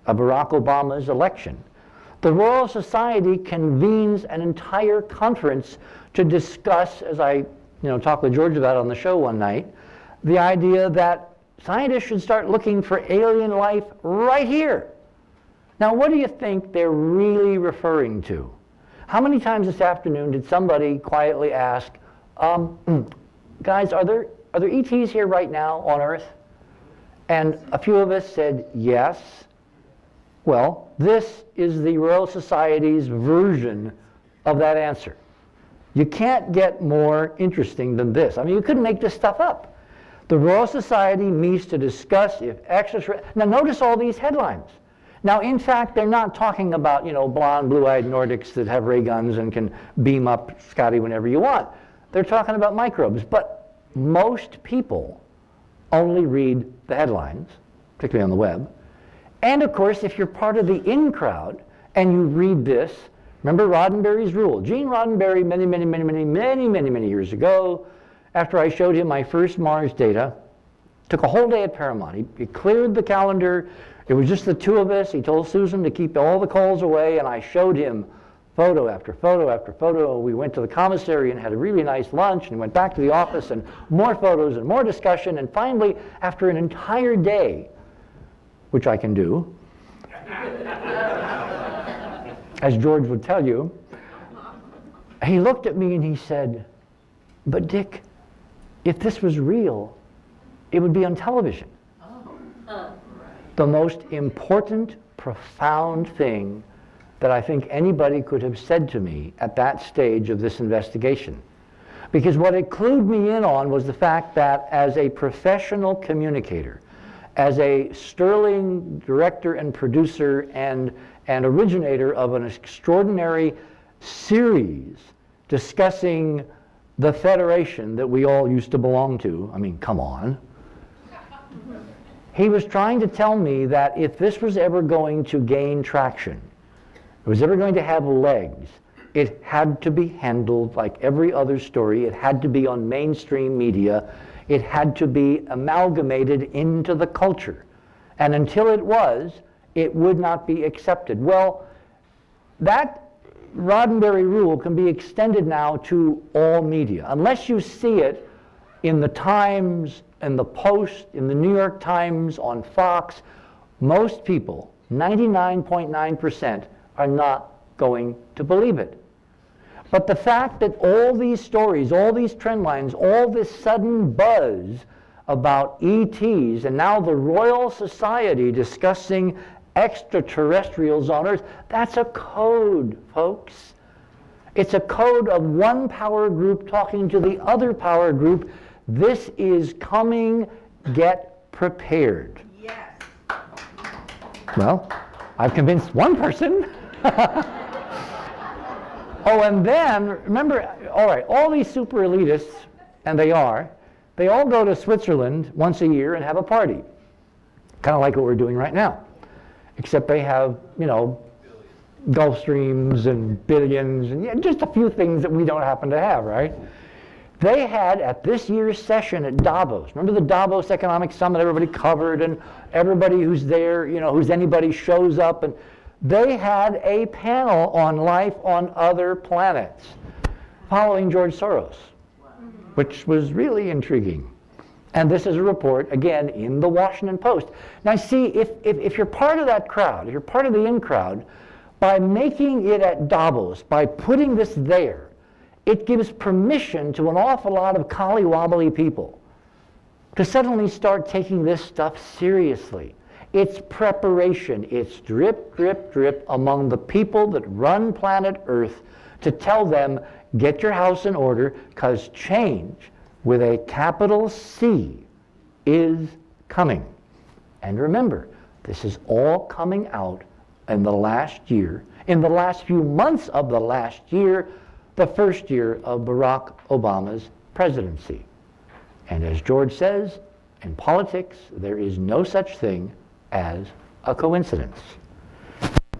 of Barack Obama's election. The Royal Society convenes an entire conference to discuss, as I talked with George about on the show one night, the idea that scientists should start looking for alien life right here. Now, what do you think they're really referring to? How many times this afternoon did somebody quietly ask, guys, are there ETs here right now on Earth? And a few of us said yes. Well, this is the Royal Society's version of that answer. You can't get more interesting than this. I mean, you couldn't make this stuff up. The Royal Society meets to discuss if extraterrestrial... Now, notice all these headlines. Now, in fact, they're not talking about, blonde, blue-eyed Nordics that have ray guns and can beam up Scotty whenever you want. They're talking about microbes. But most people only read the headlines, particularly on the web. And, of course, if you're part of the in crowd and you read this, remember Roddenberry's rule. Gene Roddenberry, many years ago, after I showed him my first Mars data, took a whole day at Paramount. He cleared the calendar. It was just the 2 of us. He told Susan to keep all the calls away, and I showed him photo after photo after photo. We went to the commissary and had a really nice lunch and went back to the office and more photos and more discussion. And finally, after an entire day, which I can do, as George would tell you, he looked at me and he said, "But Dick, if this was real, it would be on television." The most important, profound thing that I think anybody could have said to me at that stage of this investigation. Because what it clued me in on was the fact that as a professional communicator, as a sterling director and producer and originator of an extraordinary series discussing the Federation that we all used to belong to, I mean, come on. He was trying to tell me that if this was ever going to gain traction, it was ever going to have legs, it had to be handled like every other story. It had to be on mainstream media. It had to be amalgamated into the culture. And until it was, it would not be accepted. Well, that Roddenberry rule can be extended now to all media. Unless you see it in the Times, in the Post, in the New York Times, on Fox, most people, 99.9%, are not going to believe it. But the fact that all these stories, all these trend lines, all this sudden buzz about ETs, and now the Royal Society discussing extraterrestrials on Earth, that's a code, folks. It's a code of one power group talking to the other power group. This is coming. Get prepared.
Yes.
Well, I've convinced one person. Oh, and then, remember, all right, all these super elitists, and they all go to Switzerland once a year and have a party. Kind of like what we're doing right now. Except they have, Gulf Streams and billions and just a few things that we don't happen to have, right? They had, at this year's session at Davos, remember the Davos Economic Summit everybody covered, and everybody who's there, who's anybody shows up, and they had a panel on life on other planets following George Soros, which was really intriguing. And this is a report, again, in the Washington Post. Now see, if you're part of that crowd, if you're part of the in crowd, by making it at Davos, by putting this there, it gives permission to an awful lot of colly-wobbly people to suddenly start taking this stuff seriously. It's preparation. It's drip, drip, drip among the people that run planet Earth to tell them, get your house in order, because change with a capital C is coming. And remember, this is all coming out in the last year, in the last few months of the last year, the first year of Barack Obama's presidency. And as George says, in politics, there is no such thing as a coincidence.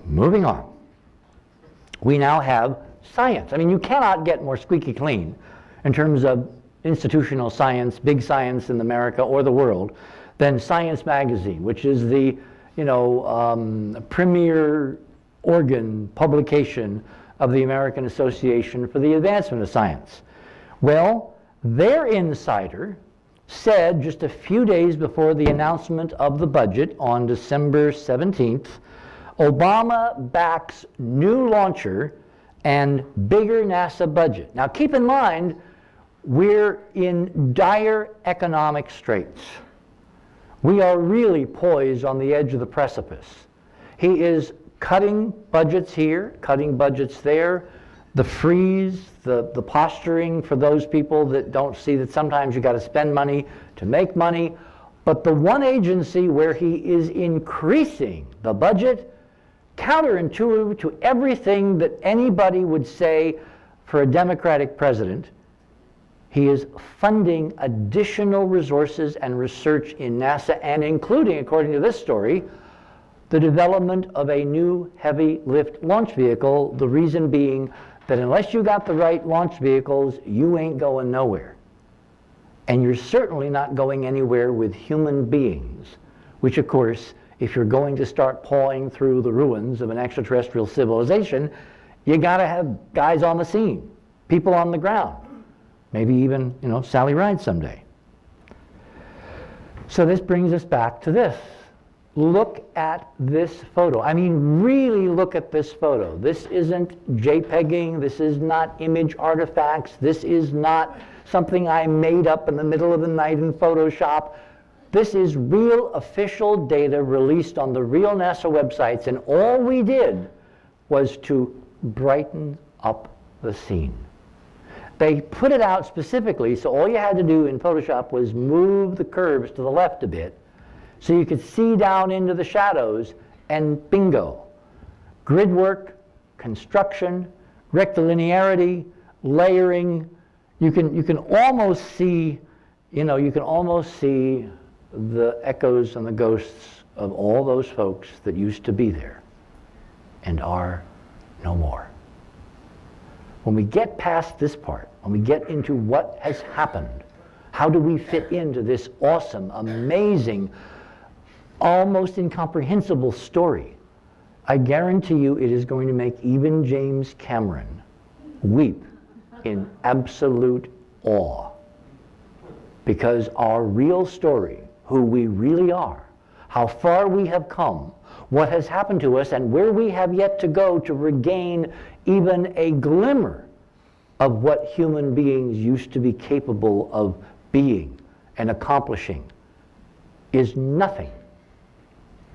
Moving on. We now have science. I mean, you cannot get more squeaky clean in terms of institutional science, big science in America or the world, than Science Magazine, which is the premier organ publication of the American Association for the Advancement of Science. Well, their insider said just a few days before the announcement of the budget on December 17th, Obama backs new launcher and bigger NASA budget. Now keep in mind, we're in dire economic straits. We are really poised on the edge of the precipice. He is cutting budgets here, cutting budgets there, the freeze, the posturing for those people that don't see that sometimes you got to spend money to make money. But the one agency where he is increasing the budget, counterintuitive to everything that anybody would say for a Democratic president, he is funding additional resources and research in NASA, and including, according to this story, the development of a new heavy lift launch vehicle, the reason being that unless you got the right launch vehicles, you ain't going nowhere. And you're certainly not going anywhere with human beings, which of course, if you're going to start pawing through the ruins of an extraterrestrial civilization, you gotta have guys on the scene, people on the ground. Maybe even, Sally Ride someday. So this brings us back to this. Look at this photo. I mean, really look at this photo. This isn't JPEGing. This is not image artifacts. This is not something I made up in the middle of the night in Photoshop. This is real official data released on the real NASA websites, and all we did was to brighten up the scene. They put it out specifically, so all you had to do in Photoshop was move the curves to the left a bit so you could see down into the shadows, and bingo. Grid work, construction, rectilinearity, layering. You can almost see, you can almost see the echoes and the ghosts of all those folks that used to be there and are no more. When we get past this part, when we get into what has happened, how do we fit into this awesome, amazing, almost incomprehensible story, I guarantee you it is going to make even James Cameron weep in absolute awe. Because our real story, who we really are, how far we have come, what has happened to us, and where we have yet to go to regain even a glimmer of what human beings used to be capable of being and accomplishing, is nothing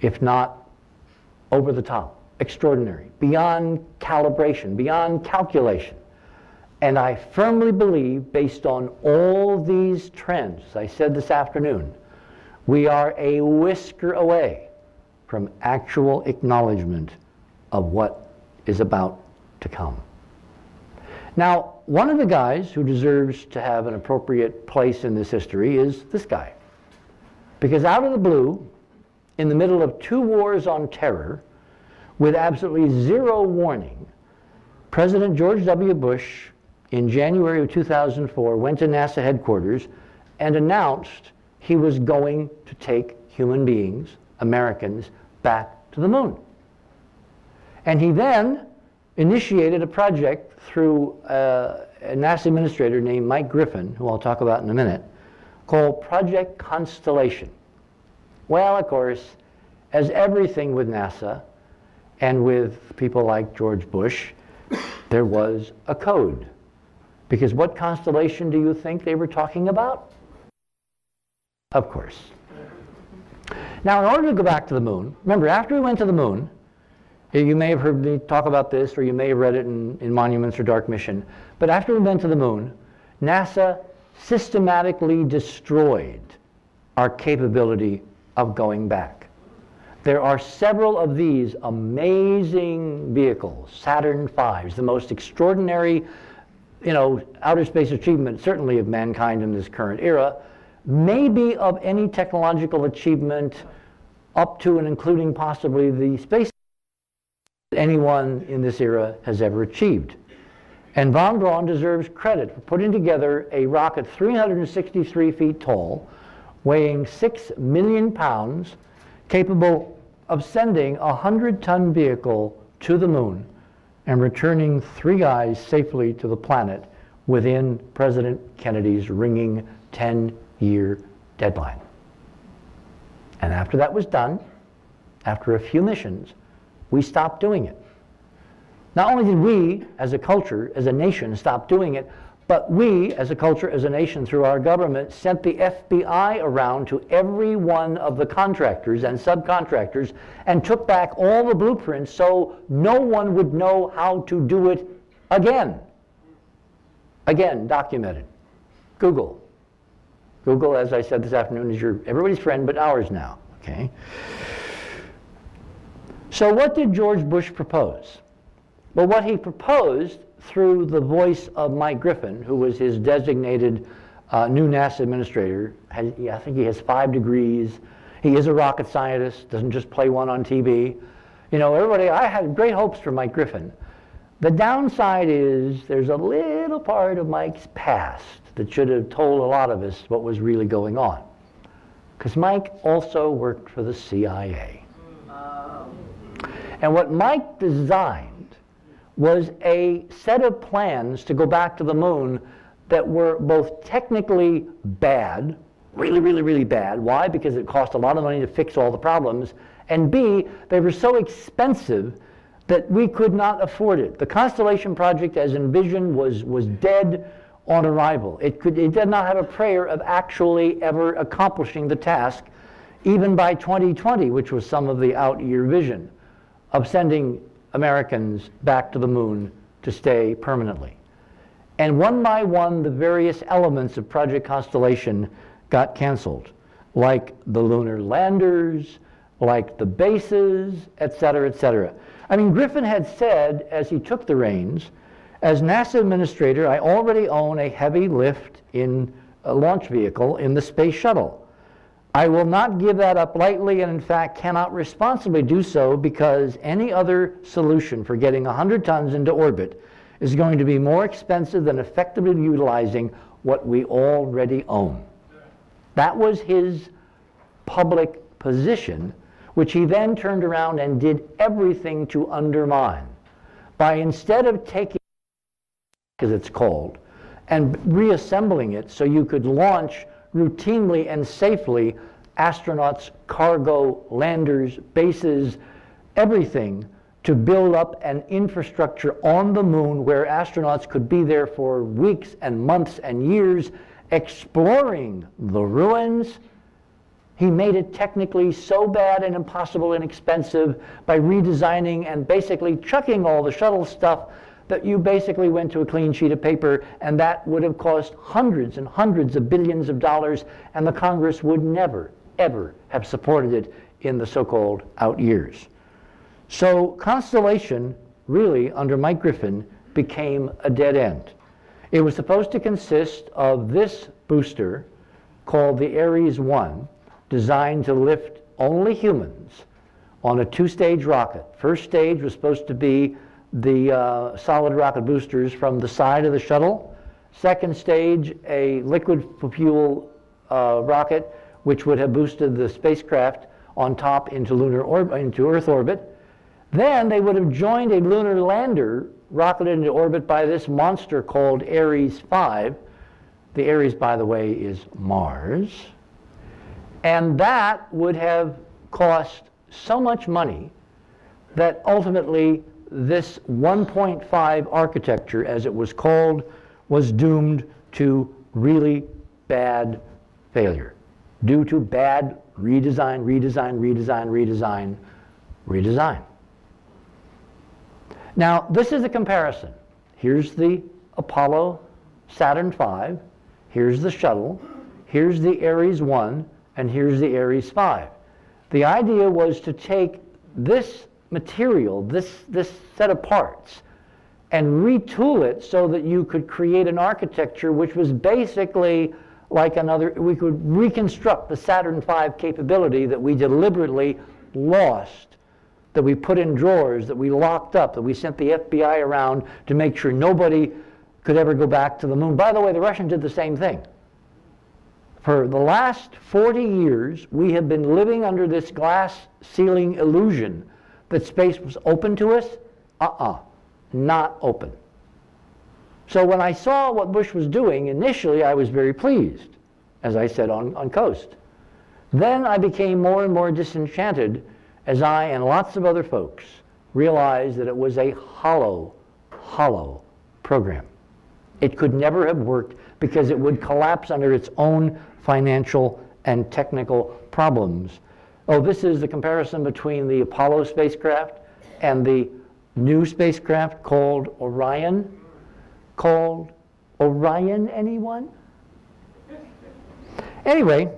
if not over the top, extraordinary, beyond calibration, beyond calculation. And I firmly believe, based on all these trends, as I said this afternoon, we are a whisker away from actual acknowledgement of what is about to come. Now, one of the guys who deserves to have an appropriate place in this history is this guy. Because out of the blue, in the middle of 2 wars on terror, with absolutely zero warning, President George W. Bush, in January of 2004, went to NASA headquarters and announced he was going to take human beings, Americans, back to the moon. And he then initiated a project through a NASA administrator named Mike Griffin, who I'll talk about in a minute, called Project Constellation. Well, of course, as everything with NASA and with people like George Bush, there was a code. Because what constellation do you think they were talking about? Of course. Now, in order to go back to the moon, remember, after we went to the moon, you may have heard me talk about this, or you may have read it in Monuments or Dark Mission, but after we went to the moon, NASA systematically destroyed our capability of going back. There are several of these amazing vehicles, Saturn V's, the most extraordinary, outer space achievement, certainly of mankind in this current era, maybe of any technological achievement up to and including possibly the space anyone in this era has ever achieved. And von Braun deserves credit for putting together a rocket 363 feet tall, weighing 6 million pounds, capable of sending a 100-ton vehicle to the moon and returning 3 guys safely to the planet within President Kennedy's ringing 10-year deadline. And after that was done, after a few missions, we stopped doing it. Not only did we, as a culture, as a nation, stop doing it, but we, as a culture, as a nation, through our government, sent the FBI around to every one of the contractors and subcontractors and took back all the blueprints so no one would know how to do it again. Again, documented. Google. Google, as I said this afternoon, is everybody's friend, but ours now. Okay. So what did George Bush propose? Well, what he proposed through the voice of Mike Griffin, who was his designated new NASA administrator, I think he has 5 degrees. He is a rocket scientist, doesn't just play one on TV. I had great hopes for Mike Griffin. The downside is there's a little part of Mike's past that should have told a lot of us what was really going on. Because Mike also worked for the CIA. And what Mike designed was a set of plans to go back to the moon that were both technically bad, really, really, really bad. Why? Because it cost a lot of money to fix all the problems. And B, they were so expensive that we could not afford it. The Constellation project, as envisioned, was dead on arrival. It did not have a prayer of actually ever accomplishing the task, even by 2020, which was some of the out-year vision of sending Americans back to the moon to stay permanently. And one by one, the various elements of Project Constellation got canceled, like the lunar landers, like the bases, et cetera, et cetera. I mean, Griffin had said, as he took the reins, as NASA administrator, I already own a heavy lift in a launch vehicle in the space shuttle. I will not give that up lightly, and in fact cannot responsibly do so, because any other solution for getting 100 tons into orbit is going to be more expensive than effectively utilizing what we already own. That was his public position, which he then turned around and did everything to undermine by, instead of taking, as it's called, and reassembling it so you could launch routinely and safely astronauts, cargo, landers, bases, everything, to build up an infrastructure on the moon where astronauts could be there for weeks and months and years exploring the ruins. He made it technically so bad and impossible and expensive by redesigning and basically chucking all the shuttle stuff that you basically went to a clean sheet of paper, and that would have cost hundreds and hundreds of billions of dollars, and the Congress would never, ever have supported it in the so-called out years. So Constellation, really, under Mike Griffin, became a dead end. It was supposed to consist of this booster called the Ares 1, designed to lift only humans on a 2-stage rocket. First stage was supposed to be the solid rocket boosters from the side of the shuttle. Second stage, a liquid fuel rocket, which would have boosted the spacecraft on top into Earth orbit. Then they would have joined a lunar lander rocketed into orbit by this monster called Ares 5. The Ares, by the way, is Mars. And that would have cost so much money that ultimately this 1.5 architecture, as it was called, was doomed to really bad failure due to bad redesign, redesign, redesign, redesign, redesign. Now, this is a comparison. Here's the Apollo Saturn V, here's the shuttle, here's the Ares 1, and here's the Ares 5. The idea was to take this material, this set of parts, and retool it so that you could create an architecture which was basically like another, we could reconstruct the Saturn V capability that we deliberately lost, that we put in drawers, that we locked up, that we sent the FBI around to make sure nobody could ever go back to the moon. By the way, the Russians did the same thing. For the last 40 years, we have been living under this glass ceiling illusion that space was open to us. Not open. So when I saw what Bush was doing, initially I was very pleased, as I said on Coast. Then I became more and more disenchanted as I and lots of other folks realized that it was a hollow program. It could never have worked because it would collapse under its own financial and technical problems. Oh, this is the comparison between the Apollo spacecraft and the new spacecraft called Orion. Called Orion, anyone? Anyway,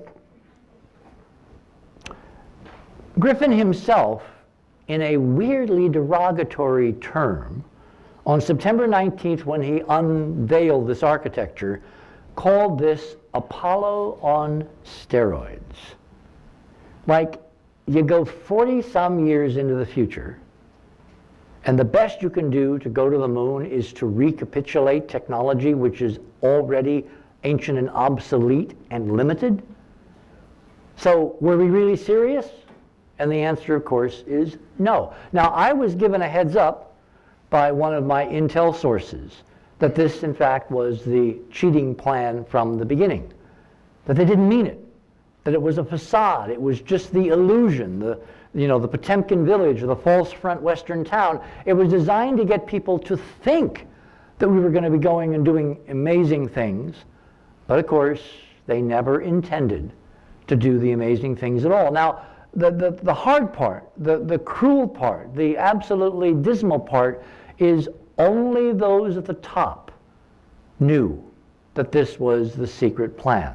Griffin himself, in a weirdly derogatory term, on September 19th, when he unveiled this architecture, called this Apollo on steroids. Like, you go 40-some years into the future, and the best you can do to go to the moon is to recapitulate technology which is already ancient and obsolete and limited? So, were we really serious? And the answer, of course, is no. Now, I was given a heads up by one of my intel sources that this, in fact, was the cheating plan from the beginning, that they didn't mean it, that it was a facade, it was just the illusion, the Potemkin village or the false front western town. It was designed to get people to think that we were going to be going and doing amazing things, but of course, they never intended to do the amazing things at all. Now, the hard part, the cruel part, the absolutely dismal part is only those at the top knew that this was the secret plan.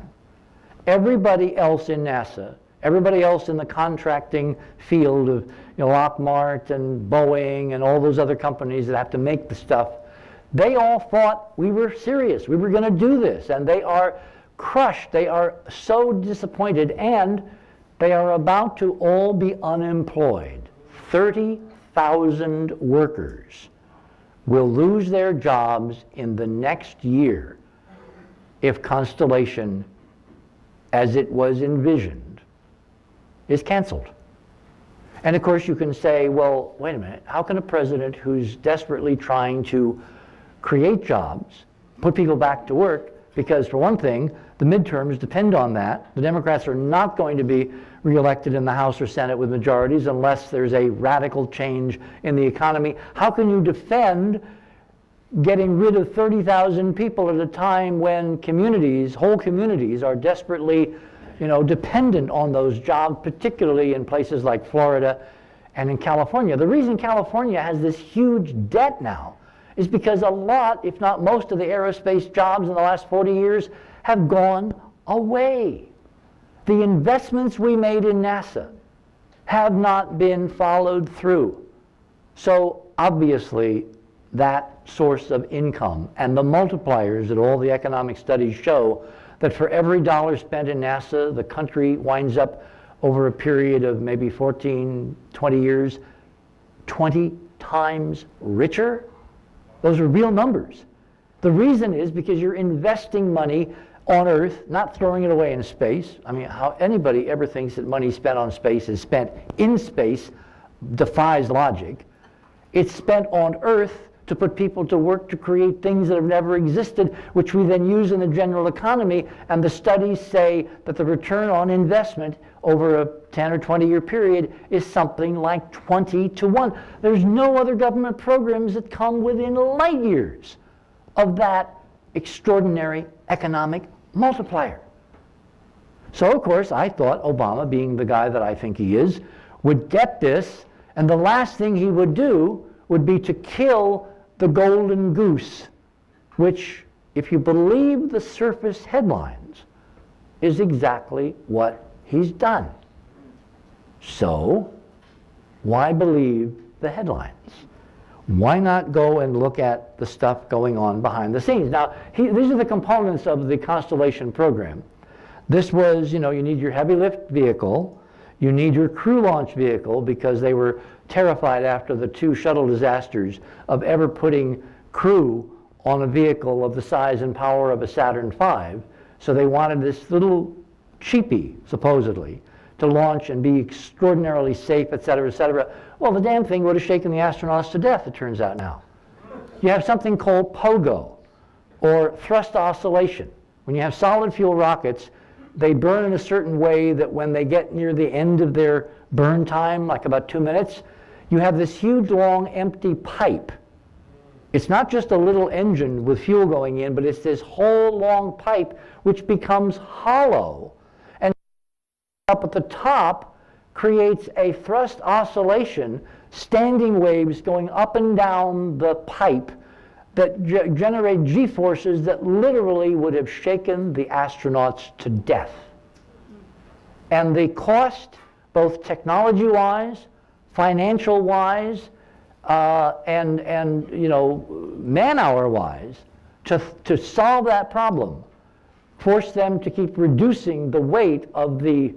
Everybody else in NASA, everybody else in the contracting field of Lockheed and Boeing and all those other companies that have to make the stuff, they all thought we were serious, we were going to do this, and they are crushed, they are so disappointed, and they are about to all be unemployed. 30,000 workers will lose their jobs in the next year if Constellation, as it was envisioned, is canceled. And of course you can say, well, wait a minute, how can a president who's desperately trying to create jobs, put people back to work, because for one thing, the midterms depend on that. The Democrats are not going to be reelected in the House or Senate with majorities unless there's a radical change in the economy. How can you defend getting rid of 30,000 people at a time when communities, whole communities, are desperately, dependent on those jobs, particularly in places like Florida and in California? The reason California has this huge debt now is because a lot, if not most, of the aerospace jobs in the last 40 years have gone away. The investments we made in NASA have not been followed through. So obviously that source of income and the multipliers that all the economic studies show that for every dollar spent in NASA, the country winds up over a period of maybe 14, 20 years, 20 times richer. Those are real numbers. The reason is because you're investing money on Earth, not throwing it away in space. I mean, how anybody ever thinks that money spent on space is spent in space defies logic. It's spent on Earth to put people to work to create things that have never existed, which we then use in the general economy. And the studies say that the return on investment over a 10 or 20-year period is something like 20 to 1. There's no other government programs that come within light years of that extraordinary economic multiplier. So, of course, I thought Obama, being the guy that I think he is, would get this, and the last thing he would do would be to kill the golden goose, which, if you believe the surface headlines, is exactly what he's done. So, why believe the headlines? Why not go and look at the stuff going on behind the scenes? Now, these are the components of the Constellation program. This was, you need your heavy lift vehicle, you need your crew launch vehicle, because they were terrified after the 2 shuttle disasters of ever putting crew on a vehicle of the size and power of a Saturn V. So they wanted this little cheapie, supposedly, to launch and be extraordinarily safe, et cetera, et cetera. Well, the damn thing would have shaken the astronauts to death, it turns out now. You have something called POGO, or thrust oscillation. When you have solid fuel rockets, they burn in a certain way that when they get near the end of their burn time, like about 2 minutes, you have this huge, long, empty pipe. It's not just a little engine with fuel going in, but it's this whole long pipe which becomes hollow. And up at the top creates a thrust oscillation, standing waves going up and down the pipe that generate g-forces that literally would have shaken the astronauts to death. And the cost, both technology-wise, financial-wise, and man-hour-wise, to solve that problem, force them to keep reducing the weight of the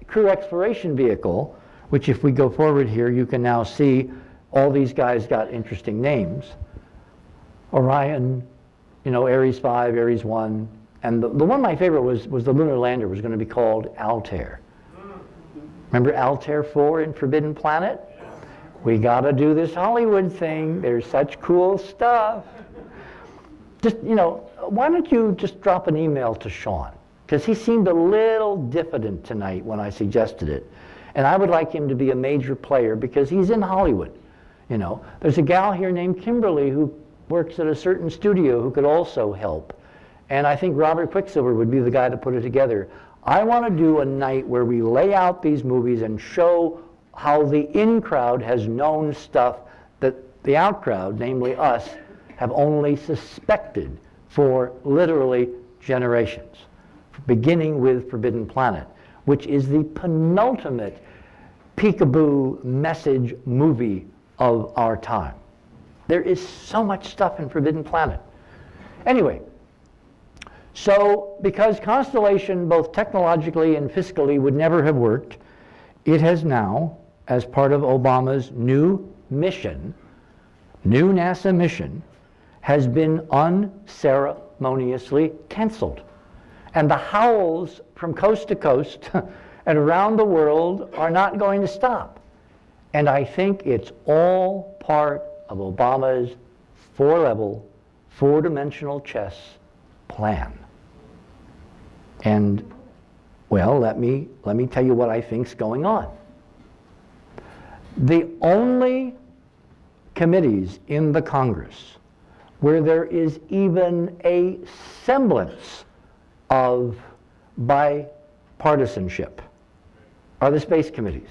crew exploration vehicle, which, if we go forward here, you can now see all these guys got interesting names. Orion, Ares 5, Ares 1, and the one of my favorite was the lunar lander was going to be called Altair. Remember Altair 4 in Forbidden Planet? We got to do this Hollywood thing. There's such cool stuff. Just, why don't you just drop an email to Sean? Because he seemed a little diffident tonight when I suggested it. And I would like him to be a major player because he's in Hollywood. There's a gal here named Kimberly who works at a certain studio who could also help. And I think Robert Quicksilver would be the guy to put it together. I want to do a night where we lay out these movies and show how the in-crowd has known stuff that the out-crowd, namely us, have only suspected for literally generations, beginning with Forbidden Planet, which is the penultimate peekaboo message movie of our time. There is so much stuff in Forbidden Planet. Anyway, so because Constellation, both technologically and fiscally, would never have worked, it has now, as part of Obama's new mission, new NASA mission, has been unceremoniously canceled. And the howls from coast to coast and around the world are not going to stop. And I think it's all part of Obama's 4-level, 4-dimensional chess plan. And, well, let me tell you what I think's going on. The only committees in the Congress where there is even a semblance of bipartisanship are the space committees,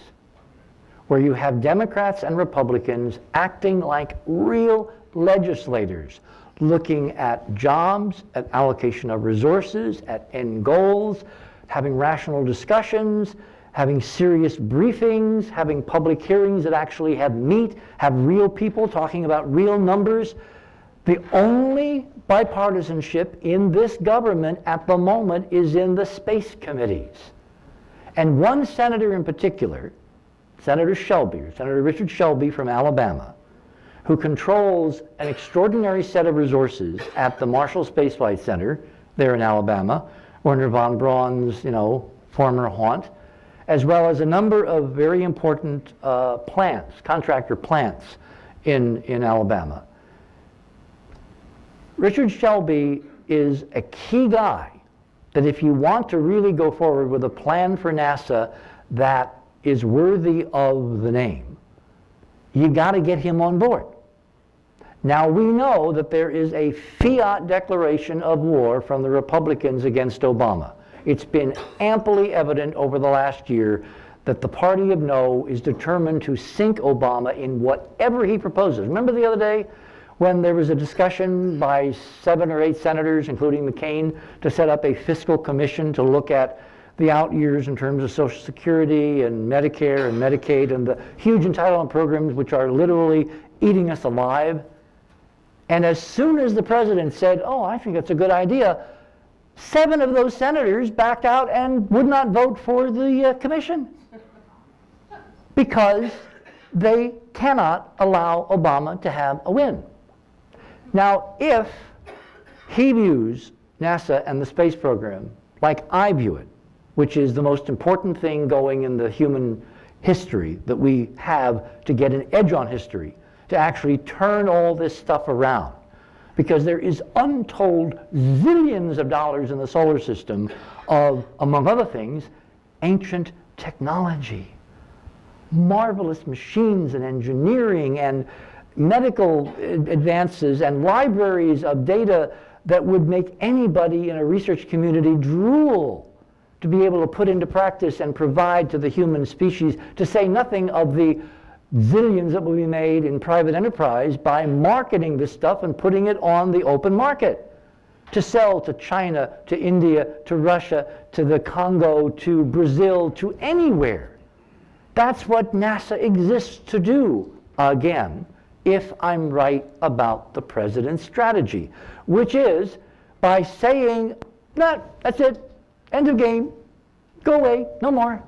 where you have Democrats and Republicans acting like real legislators, looking at jobs, at allocation of resources, at end goals, having rational discussions, having serious briefings, having public hearings that actually have meat, have real people talking about real numbers. The only bipartisanship in this government at the moment is in the space committees. And one senator in particular, Senator Richard Shelby from Alabama, who controls an extraordinary set of resources at the Marshall Space Flight Center there in Alabama, Wernher von Braun's, former haunt, as well as a number of very important plants, contractor plants in Alabama. Richard Shelby is a key guy that if you want to really go forward with a plan for NASA that is worthy of the name, you got to get him on board. Now we know that there is a fiat declaration of war from the Republicans against Obama. It's been amply evident over the last year that the party of no is determined to sink Obama in whatever he proposes. Remember the other day when there was a discussion by 7 or 8 senators, including McCain, to set up a fiscal commission to look at the out years in terms of Social Security and Medicare and Medicaid and the huge entitlement programs which are literally eating us alive. And as soon as the president said, oh, I think that's a good idea, 7 of those senators backed out and would not vote for the commission because they cannot allow Obama to have a win. Now, if he views NASA and the space program like I view it, which is the most important thing going in the human history that we have to get an edge on history, to actually turn all this stuff around, because there is untold zillions of dollars in the solar system of, among other things, ancient technology, marvelous machines and engineering and medical advances and libraries of data that would make anybody in a research community drool to be able to put into practice and provide to the human species, to say nothing of the zillions that will be made in private enterprise by marketing this stuff and putting it on the open market to sell to China, to India, to Russia, to the Congo, to Brazil, to anywhere. That's what NASA exists to do, again, if I'm right about the president's strategy, which is by saying, nah, that's it, end of game, go away, no more.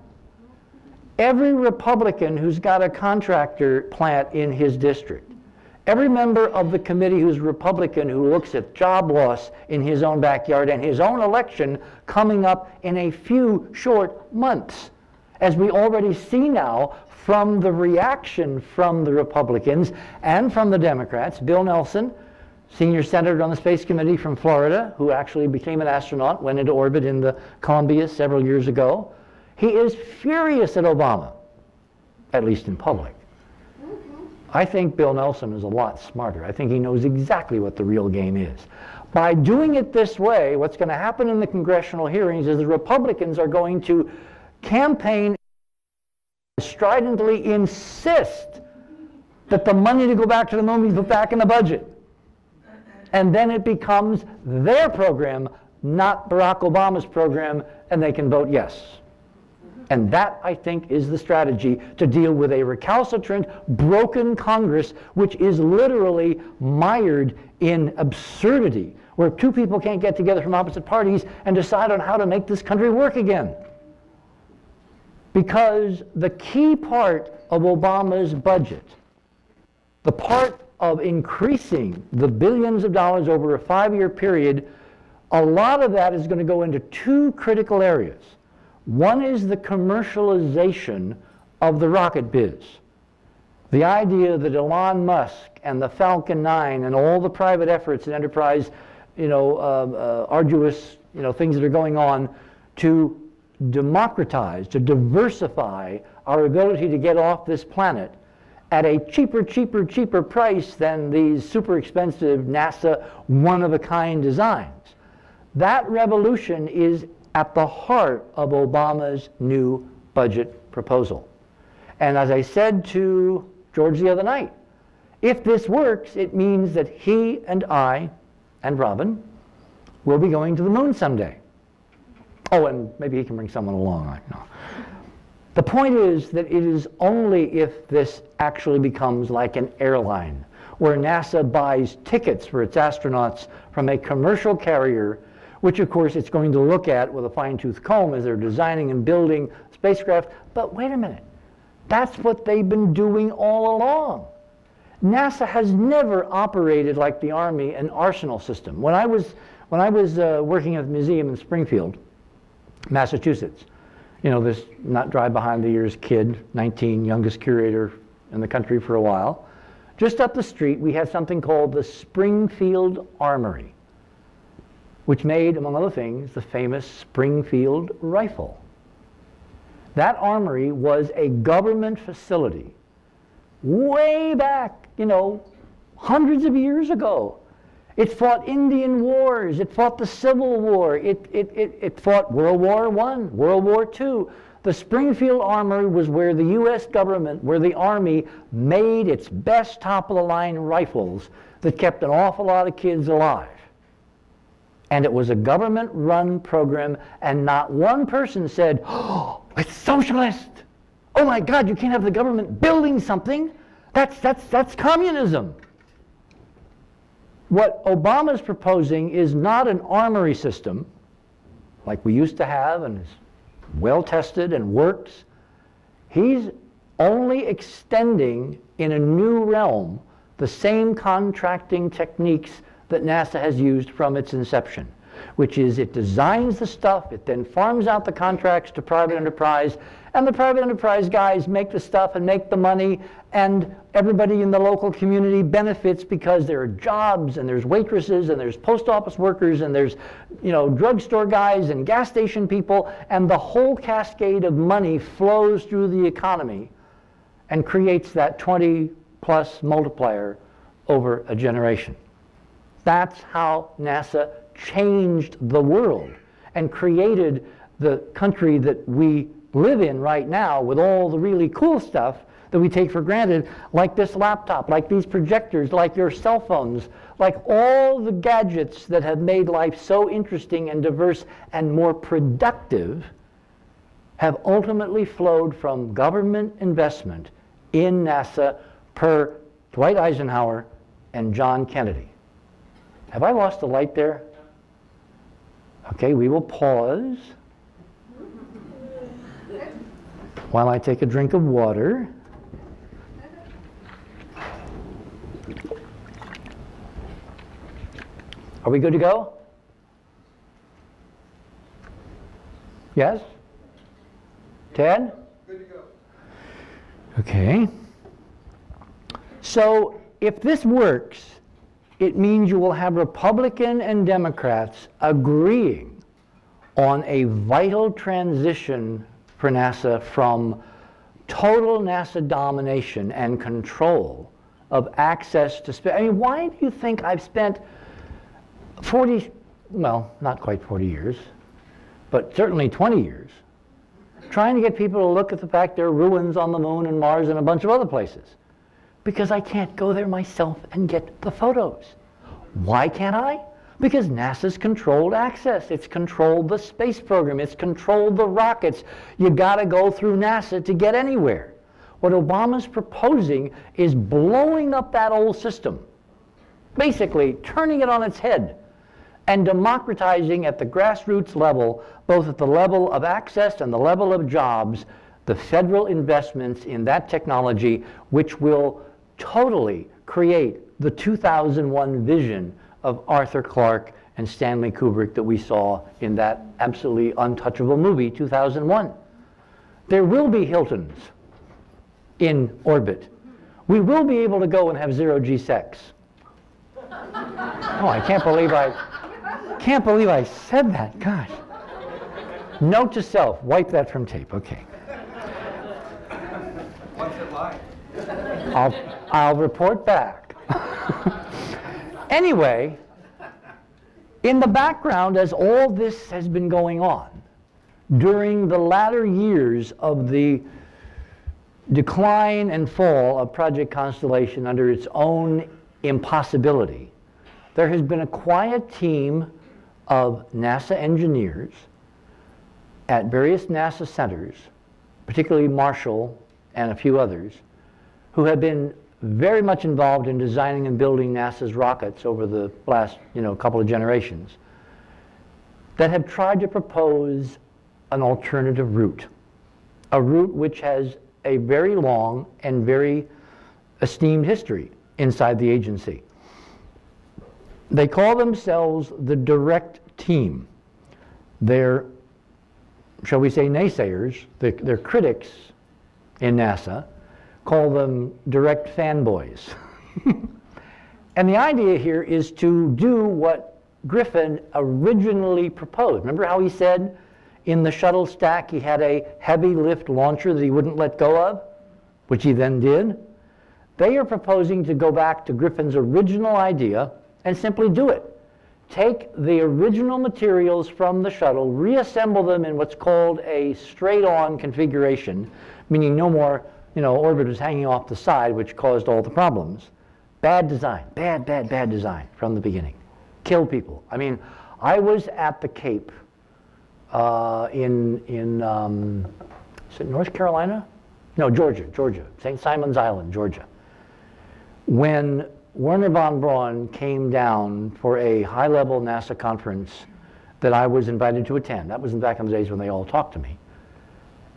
Every Republican who's got a contractor plant in his district, every member of the committee who's Republican who looks at job loss in his own backyard and his own election coming up in a few short months, as we already see now from the reaction from the Republicans and from the Democrats. Bill Nelson, senior senator on the Space Committee from Florida, who actually became an astronaut, went into orbit in the Columbia several years ago. He is furious at Obama, at least in public. I think Bill Nelson is a lot smarter. I think he knows exactly what the real game is. By doing it this way, what's going to happen in the congressional hearings is the Republicans are going to campaign, stridently insist that the money to go back to the moon be put back in the budget. And then it becomes their program, not Barack Obama's program, and they can vote yes. And that, I think, is the strategy to deal with a recalcitrant, broken Congress, which is literally mired in absurdity, where 2 people can't get together from opposite parties and decide on how to make this country work again. Because the key part of Obama's budget, the part of increasing the billions of dollars over a 5-year period, a lot of that is going to go into 2 critical areas. One is the commercialization of the rocket biz. The idea that Elon Musk and the Falcon 9 and all the private efforts and enterprise, arduous, things that are going on to democratize, to diversify our ability to get off this planet at a cheaper price than these super expensive NASA one-of-a-kind designs. That revolution is at the heart of Obama's new budget proposal. And as I said to George the other night, if this works, it means that he and I and Robin will be going to the moon someday. Oh, and maybe he can bring someone along. I know. The point is that it is only if this actually becomes like an airline, where NASA buys tickets for its astronauts from a commercial carrier, which of course it's going to look at with a fine-tooth comb as they're designing and building spacecraft. But wait a minute, that's what they've been doing all along. NASA has never operated like the Army, an arsenal system. When I was working at the museum in Springfield, Massachusetts, you know, this not dry behind the ears kid, 19, youngest curator in the country for a while. Just up the street, we had something called the Springfield Armory, which made, among other things, the famous Springfield rifle. That armory was a government facility way back, you know, hundreds of years ago. It fought Indian wars, it fought the Civil War, it fought World War I, World War II. The Springfield Armory was where the U.S. government, where the Army made its best top-of-the-line rifles that kept an awful lot of kids alive. And it was a government-run program, and not one person said, "Oh, it's socialist! Oh my God, you can't have the government building something. That's communism." What Obama's proposing is not an armory system like we used to have and is well tested and works. He's only extending in a new realm the same contracting techniques that NASA has used from its inception, which is it designs the stuff, it then farms out the contracts to private enterprise, and the private enterprise guys make the stuff and make the money, and everybody in the local community benefits because there are jobs, and there's waitresses, and there's post office workers, and there's, you know, drugstore guys and gas station people, and the whole cascade of money flows through the economy and creates that 20+ multiplier over a generation. That's how NASA changed the world and created the country that we live in right now with all the really cool stuff that we take for granted, like this laptop, like these projectors, like your cell phones, like all the gadgets that have made life so interesting and diverse and more productive, have ultimately flowed from government investment in NASA per Dwight Eisenhower and John Kennedy. Have I lost the light there? Okay, we will pause while I take a drink of water. Are we good to go? Yes? Ted?
Good to go.
Okay. So if this works, it means you will have Republican and Democrats agreeing on a vital transition for NASA from total NASA domination and control of access to space. I mean, why do you think I've spent 40, well, not quite 40 years, but certainly 20 years, trying to get people to look at the fact there are ruins on the moon and Mars and a bunch of other places? Because I can't go there myself and get the photos. Why can't I? Because NASA's controlled access. It's controlled the space program. It's controlled the rockets. You gotta go through NASA to get anywhere. What Obama's proposing is blowing up that old system, basically turning it on its head and democratizing at the grassroots level, both at the level of access and the level of jobs, the federal investments in that technology, which will totally create the 2001 vision of Arthur Clarke and Stanley Kubrick that we saw in that absolutely untouchable movie, 2001. There will be Hiltons in orbit. We will be able to go and have zero-G sex. Oh, I can't believe I said that. Gosh. Note to self, wipe that from tape. Okay.
What's it like?
I'll report back. Anyway, in the background, as all this has been going on, during the latter years of the decline and fall of Project Constellation under its own impossibility, there has been a quiet team of NASA engineers at various NASA centers, particularly Marshall and a few others, who have been very much involved in designing and building NASA's rockets over the last, couple of generations, that have tried to propose an alternative route, a route which has a very long and very esteemed history inside the agency. They call themselves the Direct Team. Their shall we say, naysayers, their critics in NASA, call them direct fanboys. And the idea here is to do what Griffin originally proposed. Remember how he said in the shuttle stack he had a heavy lift launcher that he wouldn't let go of, which he then did? They are proposing to go back to Griffin's original idea and simply do it. Take the original materials from the shuttle, reassemble them in what's called a straight-on configuration, meaning no more, orbit was hanging off the side, which caused all the problems. Bad design, bad design from the beginning. Kill people. I mean, I was at the Cape in is it North Carolina? No, Georgia, St. Simon's Island, Georgia. When Wernher von Braun came down for a high-level NASA conference that I was invited to attend. That was back in the days when they all talked to me.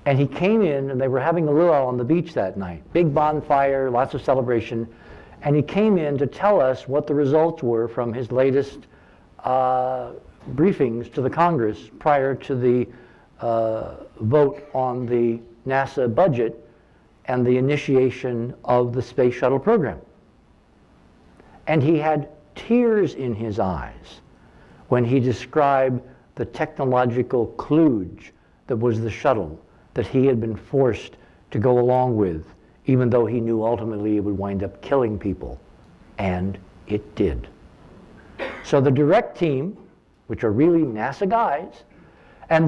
And he came in, and they were having a luau on the beach that night. Big bonfire, lots of celebration. And he came in to tell us what the results were from his latest briefings to the Congress prior to the vote on the NASA budget and the initiation of the space shuttle program. And he had tears in his eyes when he described the technological kludge that was the shuttle that he had been forced to go along with, even though he knew ultimately it would wind up killing people. And it did. So the direct team, which are really NASA guys, and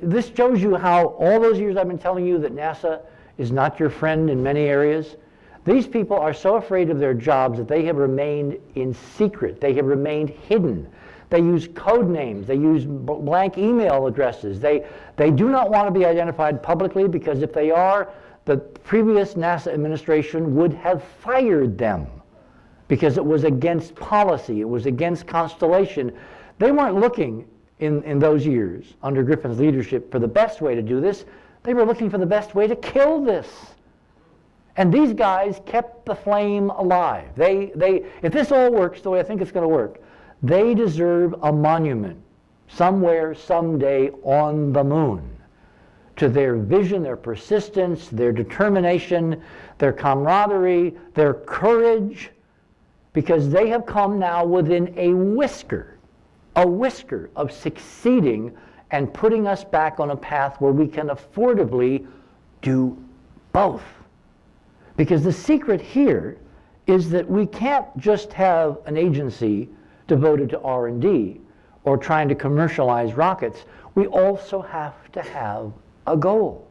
this shows you how all those years I've been telling you that NASA is not your friend in many areas. These people are so afraid of their jobs that they have remained in secret. They have remained hidden. They use code names. They use blank email addresses. They do not want to be identified publicly, because if they are, the previous NASA administration would have fired them because it was against policy. It was against Constellation. They weren't looking in those years under Griffin's leadership for the best way to do this. They were looking for the best way to kill this. And these guys kept the flame alive. If this all works the way I think it's going to work, they deserve a monument somewhere, someday on the moon to their vision, their persistence, their determination, their camaraderie, their courage, because they have come now within a whisker of succeeding and putting us back on a path where we can affordably do both. Because the secret here is that we can't just have an agency devoted to R&D or trying to commercialize rockets. We also have to have a goal.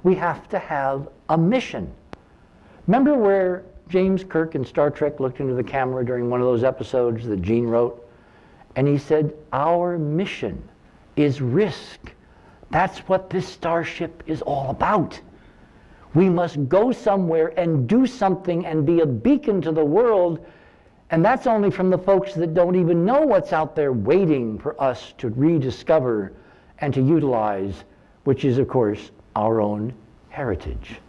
We have to have a mission. Remember where James Kirk in Star Trek looked into the camera during one of those episodes that Gene wrote? And he said, our mission is risk. That's what this starship is all about. We must go somewhere and do something and be a beacon to the world. And that's only from the folks that don't even know what's out there waiting for us to rediscover and to utilize, which is, of course, our own heritage.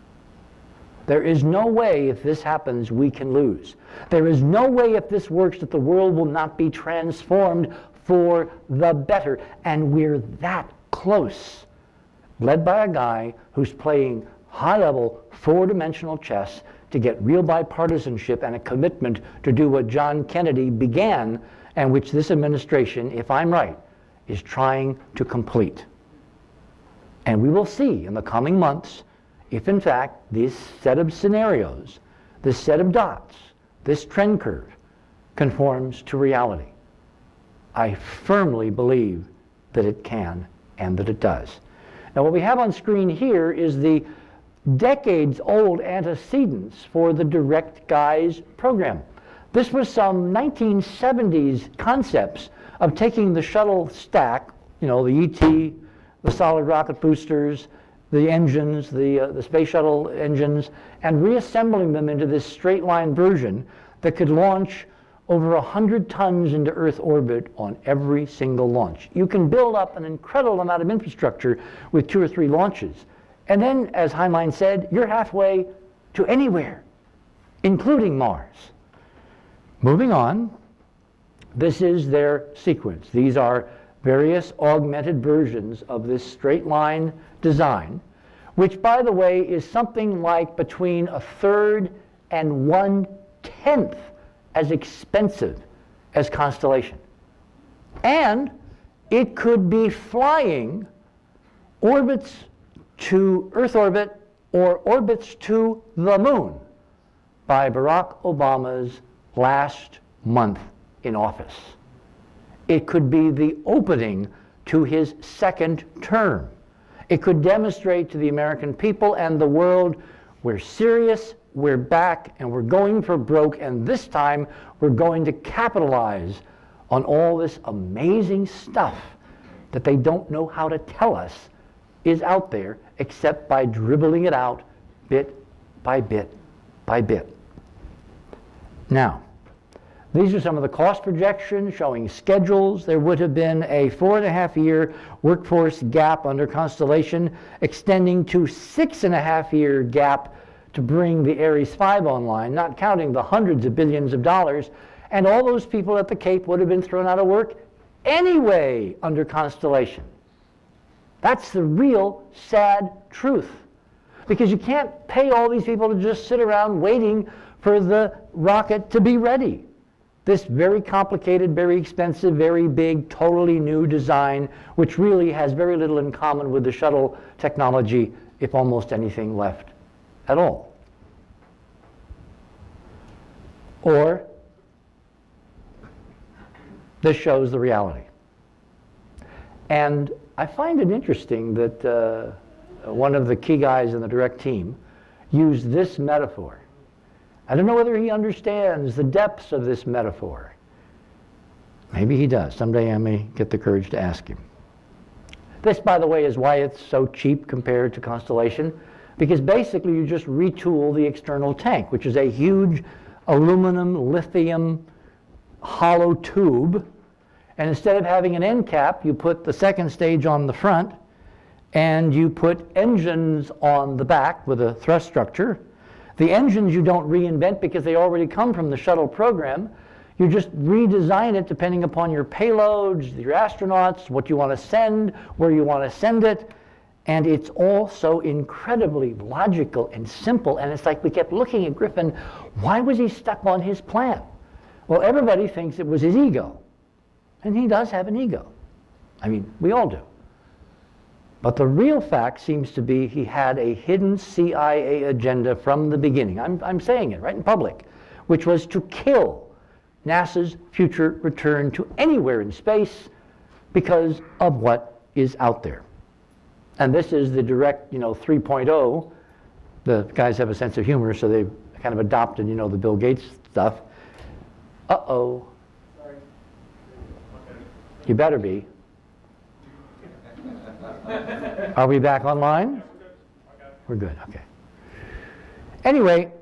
There is no way, if this happens, we can lose. There is no way, if this works, that the world will not be transformed for the better. And we're that close, led by a guy who's playing high-level, four-dimensional chess to get real bipartisanship and a commitment to do what John Kennedy began, and which this administration, if I'm right, is trying to complete. And we will see in the coming months if, in fact, this set of scenarios, this set of dots, this trend curve conforms to reality. I firmly believe that it can and that it does. Now, what we have on screen here is the decades-old antecedents for the Direct Guys program. This was some 1970s concepts of taking the shuttle stack, the ET, the solid rocket boosters, the engines, the space shuttle engines, and reassembling them into this straight-line version that could launch over 100 tons into Earth orbit on every single launch. You can build up an incredible amount of infrastructure with 2 or 3 launches. And then, as Heinlein said, you're halfway to anywhere, including Mars. Moving on, this is their sequence. These are various augmented versions of this straight line design, which, by the way, is something like between 1/3 and 1/10 as expensive as Constellation. And it could be flying orbits to Earth orbit or orbits to the moon by Barack Obama's last month in office. It could be the opening to his second term. It could demonstrate to the American people and the world, we're serious, we're back, and we're going for broke, and this time we're going to capitalize on all this amazing stuff that they don't know how to tell us is out there except by dribbling it out bit by bit by bit. Now, these are some of the cost projections showing schedules. There would have been a 4.5-year workforce gap under Constellation, extending to 6.5-year gap to bring the Ares 5 online, not counting the hundreds of billions of dollars. And all those people at the Cape would have been thrown out of work anyway under Constellation. That's the real sad truth. Because you can't pay all these people to just sit around waiting for the rocket to be ready. This very complicated, very expensive, very big, totally new design, which really has very little in common with the shuttle technology, if almost anything left at all. Or this shows the reality. And I find it interesting that one of the key guys in the direct team used this metaphor. I don't know whether he understands the depths of this metaphor. Maybe he does. Someday I may get the courage to ask him. This, by the way, is why it's so cheap compared to Constellation, because basically you just retool the external tank, which is a huge aluminum, lithium, hollow tube. And instead of having an end cap, you put the second stage on the front, and you put engines on the back with a thrust structure. The engines you don't reinvent because they already come from the shuttle program. You just redesign it depending upon your payloads, your astronauts, what you want to send, where you want to send it. And it's all so incredibly logical and simple. And it's like we kept looking at Griffin, why was he stuck on his plan? Well, everybody thinks it was his ego. And he does have an ego. I mean, we all do. But the real fact seems to be he had a hidden CIA agenda from the beginning. I'm saying it right in public, which was to kill NASA's future return to anywhere in space because of what is out there. And this is the direct, 3.0. The guys have a sense of humor, so they've kind of adopted, the Bill Gates stuff. Uh-oh.
Sorry.
You better be. Are we back online? We're good, okay. Anyway,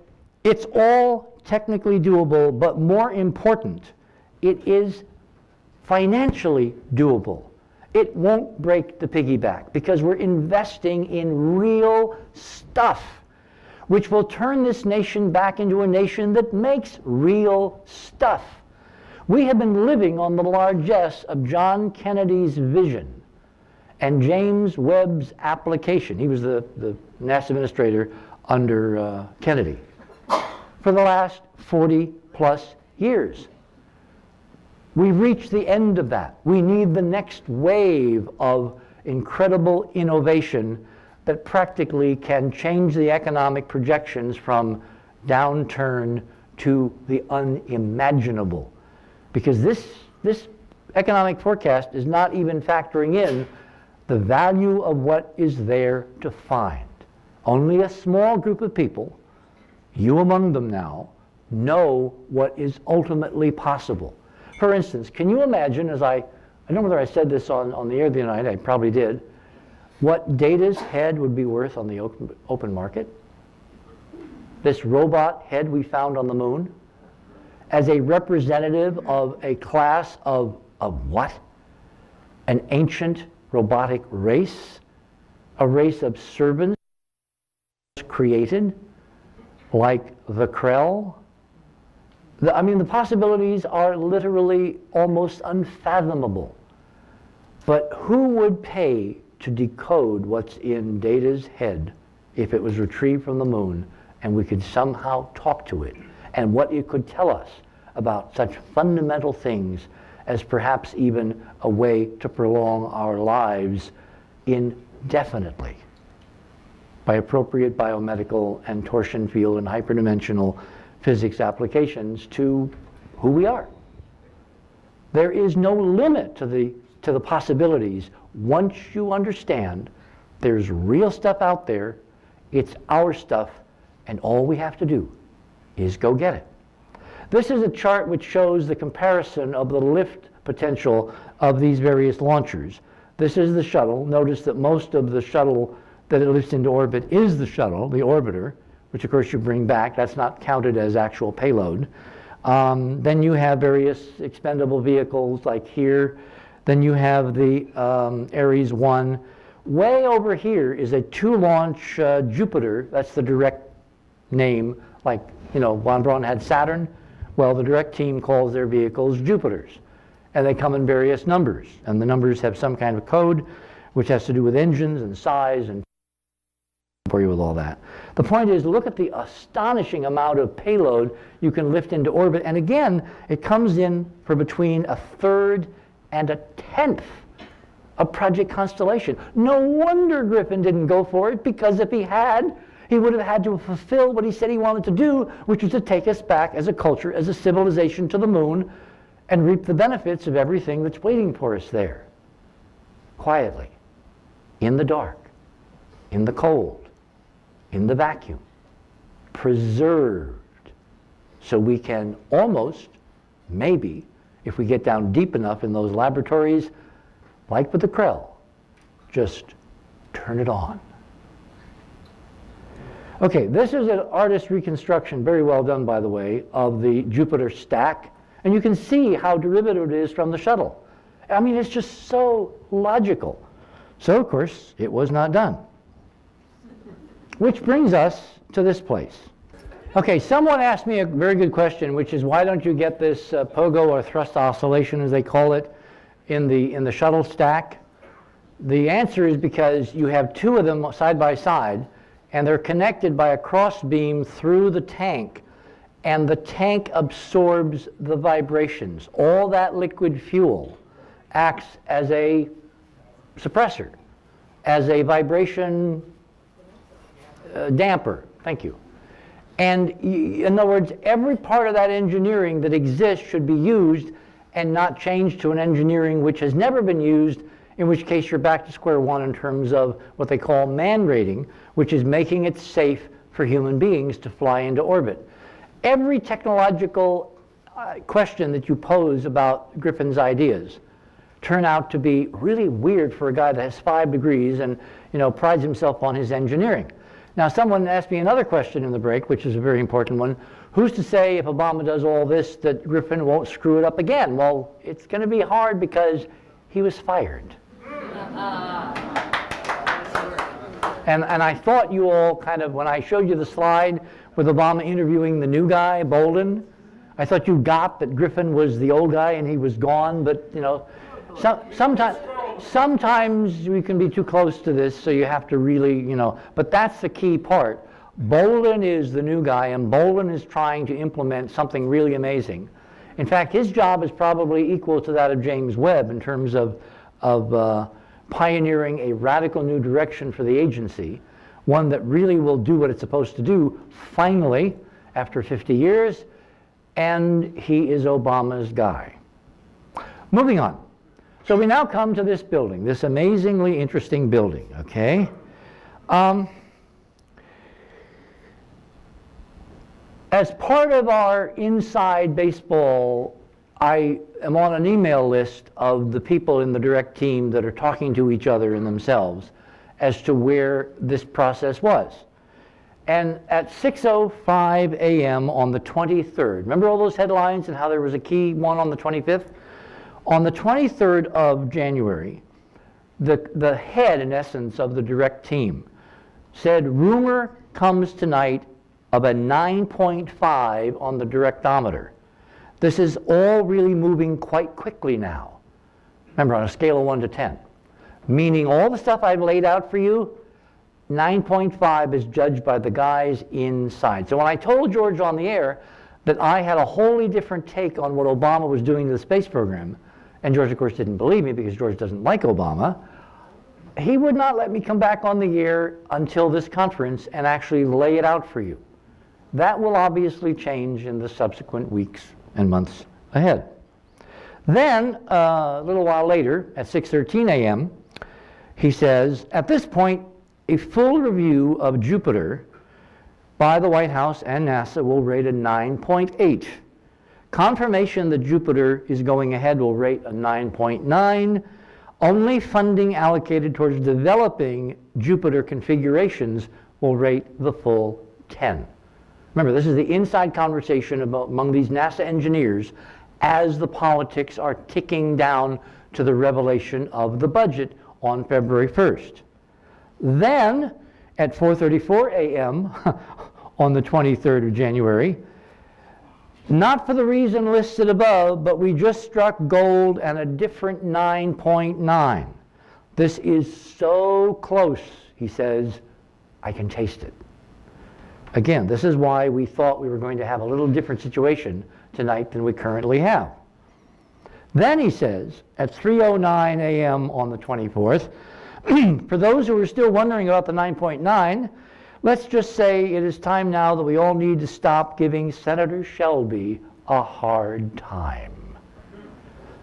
it's all technically doable, but more important, it is financially doable. It won't break the piggyback because we're investing in real stuff, which will turn this nation back into a nation that makes real stuff. We have been living on the largesse of John Kennedy's vision and James Webb's application. He was the NASA administrator under Kennedy for the last 40 plus years. We've reached the end of that. We need the next wave of incredible innovation that practically can change the economic projections from downturn to the unimaginable. Because this economic forecast is not even factoring in the value of what is there to find. Only a small group of people, you among them now, know what is ultimately possible. For instance, can you imagine, I don't know whether I said this on the air the other night, I probably did, what Data's head would be worth on the open market? This robot head we found on the moon, as a representative of a class of what? An ancient robotic race, a race of servants created, like the Krell. The possibilities are literally almost unfathomable. But who would pay to decode what's in Data's head if it was retrieved from the moon and we could somehow talk to it, and what it could tell us about such fundamental things as perhaps even a way to prolong our lives indefinitely by appropriate biomedical and torsion field and hyperdimensional physics applications to who we are. There is no limit to the possibilities once you understand there's real stuff out there, it's our stuff, and all we have to do is go get it. This is a chart which shows the comparison of the lift potential of these various launchers. This is the shuttle. Notice that most of the shuttle that it lifts into orbit is the shuttle, the orbiter, which of course you bring back. That's not counted as actual payload. Then you have various expendable vehicles like here. Then you have the Ares 1. Way over here is a 2-launch Jupiter. That's the direct name, like, you know, von Braun had Saturn. Well, the direct team calls their vehicles Jupiters. And they come in various numbers. And the numbers have some kind of code, which has to do with engines and size and for you with all that. The point is, look at the astonishing amount of payload you can lift into orbit. And again, it comes in for between 1/3 and 1/10 of Project Constellation. No wonder Griffin didn't go for it, because if he had, he would have had to fulfill what he said he wanted to do, which was to take us back as a culture, as a civilization to the moon, and reap the benefits of everything that's waiting for us there. Quietly, in the dark, in the cold, in the vacuum, preserved, so we can almost, maybe, if we get down deep enough in those laboratories, like with the Krell, just turn it on. Okay, this is an artist reconstruction, very well done by the way, of the Jupiter stack, and you can see how derivative it is from the shuttle. I mean, it's just so logical. So of course, it was not done. Which brings us to this place. Okay, someone asked me a very good question, which is, why don't you get this pogo or thrust oscillation, as they call it, in the shuttle stack? The answer is because you have 2 of them side by side, and they're connected by a cross beam through the tank, and the tank absorbs the vibrations. All that liquid fuel acts as a suppressor, as a vibration damper. Thank you. And in other words, every part of that engineering that exists should be used and not changed to an engineering which has never been used, in which case you're back to square one in terms of what they call man rating, which is making it safe for human beings to fly into orbit. Every technological question that you pose about Griffin's ideas turn out to be really weird for a guy that has 5 degrees and, you know, prides himself on his engineering. Now, someone asked me another question in the break, which is a very important one. Who's to say if Obama does all this that Griffin won't screw it up again? Well, it's going to be hard because he was fired. And I thought you all kind of, when I showed you the slide with Obama interviewing the new guy, Bolden, I thought you got that Griffin was the old guy and he was gone, but, you know, sometimes we can be too close to this, so you have to really, you know, but that's the key part. Bolden is the new guy, and Bolden is trying to implement something really amazing. In fact, his job is probably equal to that of James Webb in terms of pioneering a radical new direction for the agency, one that really will do what it's supposed to do, finally, after 50 years, and he is Obama's guy. Moving on. So we now come to this building, this amazingly interesting building, okay? As part of our inside baseball, I am on an email list of the people in the direct team that are talking to each other and themselves as to where this process was. And at 6:05 a.m. on the 23rd, remember all those headlines and how there was a key one on the 25th? On the 23rd of January, the head, in essence, of the direct team said, rumor comes tonight of a 9.5 on the directometer. This is all really moving quite quickly now. Remember, on a scale of 1 to 10. Meaning all the stuff I've laid out for you, 9.5 is judged by the guys inside. So when I told George on the air that I had a wholly different take on what Obama was doing to the space program, and George, of course, didn't believe me because George doesn't like Obama, he would not let me come back on the air until this conference and actually lay it out for you. That will obviously change in the subsequent weeks and months ahead. Then, a little while later, at 6:13 a.m., he says, at this point, a full review of Jupiter by the White House and NASA will rate a 9.8. Confirmation that Jupiter is going ahead will rate a 9.9. Only funding allocated towards developing Jupiter configurations will rate the full 10. Remember, this is the inside conversation among these NASA engineers as the politics are ticking down to the revelation of the budget on February 1st. Then, at 4:34 a.m. on the 23rd of January, not for the reason listed above, but we just struck gold and a different 9.9. This is so close, he says, I can taste it. Again, this is why we thought we were going to have a little different situation tonight than we currently have. Then he says, at 3:09 a.m. on the 24th, for those who are still wondering about the 9.9, let's just say it is time now that we all need to stop giving Senator Shelby a hard time.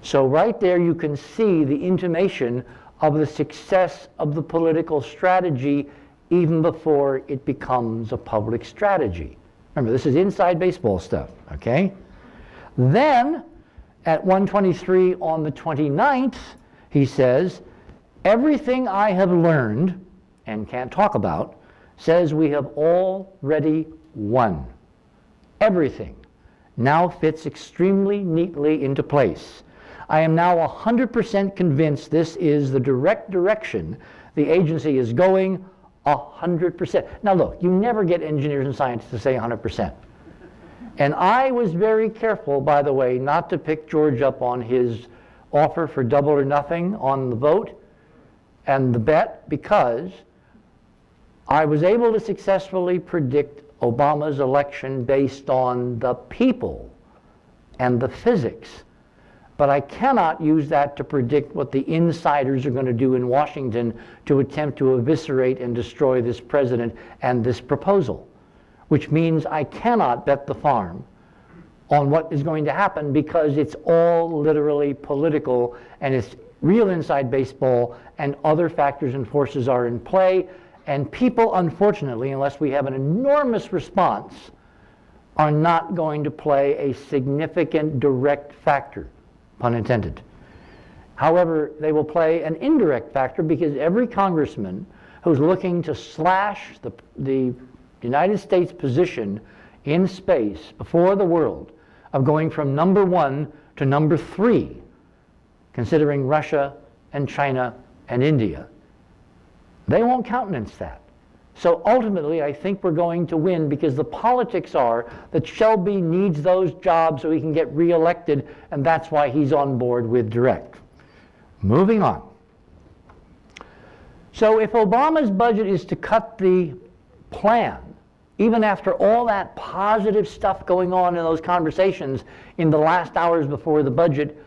So right there you can see the intimation of the success of the political strategy even before it becomes a public strategy. Remember, this is inside baseball stuff, okay? Then, at 1:23 on the 29th, he says, everything I have learned, and can't talk about, says we have already won. Everything now fits extremely neatly into place. I am now 100% convinced this is the direct direction the agency is going, 100%. Now look, you never get engineers and scientists to say 100%. And I was very careful, by the way, not to pick George up on his offer for double or nothing on the vote and the bet, because I was able to successfully predict Obama's election based on the people and the physics. But I cannot use that to predict what the insiders are going to do in Washington to attempt to eviscerate and destroy this president and this proposal, which means I cannot bet the farm on what is going to happen because it's all literally political and it's real inside baseball and other factors and forces are in play. And people, unfortunately, unless we have an enormous response, are not going to play a significant direct factor, pun intended. However, they will play an indirect factor because every congressman who's looking to slash the United States position in space before the world of going from #1 to #3, considering Russia and China and India, they won't countenance that. So ultimately, I think we're going to win because the politics are that Shelby needs those jobs so he can get reelected, and that's why he's on board with direct. Moving on. So if Obama's budget is to cut the plan, even after all that positive stuff going on in those conversations in the last hours before the budget,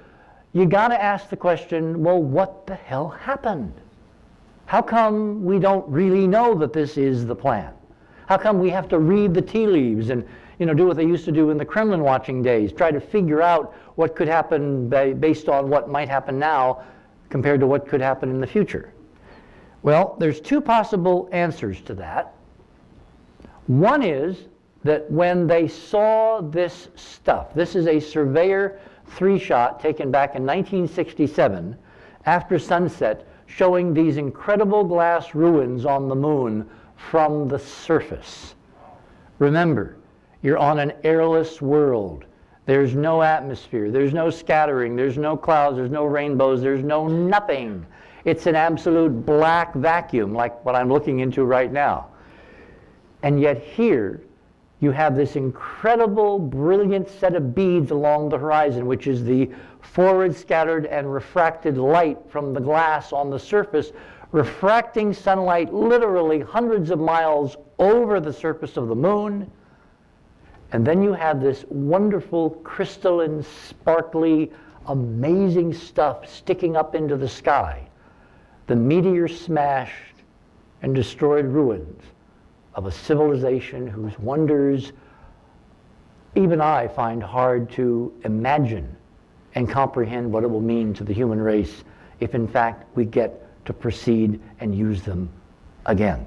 you got to ask the question, well, what the hell happened? How come we don't really know that this is the plan? How come we have to read the tea leaves and do what they used to do in the Kremlin watching days, try to figure out what could happen based on what might happen now compared to what could happen in the future? Well, there's two possible answers to that. One is that when they saw this stuff, this is a Surveyor 3-shot taken back in 1967 after sunset, showing these incredible glass ruins on the moon from the surface. Remember, you're on an airless world. There's no atmosphere, there's no scattering, there's no clouds, there's no rainbows, there's no nothing. It's an absolute black vacuum like what I'm looking into right now. And yet here, you have this incredible, brilliant set of beads along the horizon, which is the forward scattered and refracted light from the glass on the surface, refracting sunlight literally hundreds of miles over the surface of the moon. And then you have this wonderful, crystalline, sparkly, amazing stuff sticking up into the sky. The meteor smashed and destroyed ruins of a civilization whose wonders even I find hard to imagine and comprehend what it will mean to the human race if in fact we get to proceed and use them again.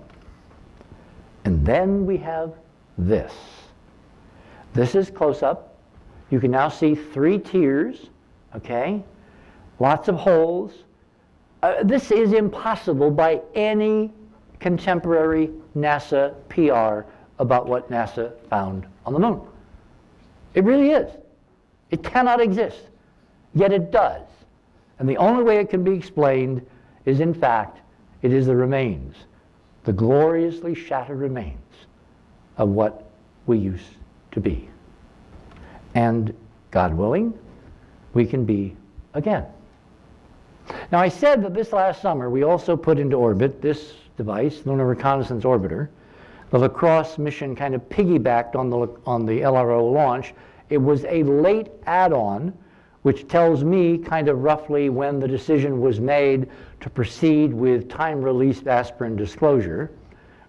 And then we have this. This is close up. You can now see 3 tiers, okay? Lots of holes. This is impossible by any contemporary NASA PR about what NASA found on the moon. It really is. It cannot exist, yet it does. And the only way it can be explained is, in fact, it is the remains, the gloriously shattered remains of what we used to be. And, God willing, we can be again. Now, I said that this last summer we also put into orbit this device, Lunar Reconnaissance Orbiter. The Lacrosse mission kind of piggybacked on the LRO launch. It was a late add-on, which tells me kind of roughly when the decision was made to proceed with time-released aspirin disclosure,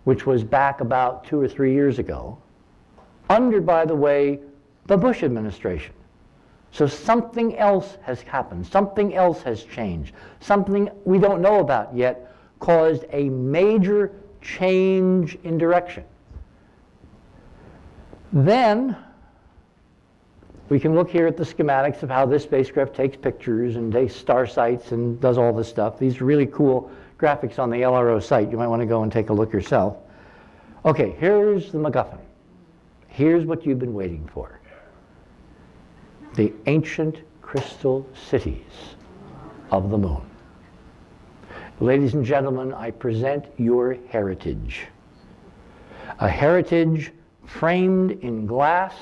which was back about 2 or 3 years ago, under, by the way, the Bush administration. So something else has happened, something else has changed, something we don't know about yet caused a major change in direction. Then we can look here at the schematics of how this spacecraft takes pictures and takes star sites and does all this stuff. These are really cool graphics on the LRO site. You might want to go and take a look yourself. Okay, here's the MacGuffin. Here's what you've been waiting for. The ancient crystal cities of the moon. Ladies and gentlemen, I present your heritage. A heritage framed in glass,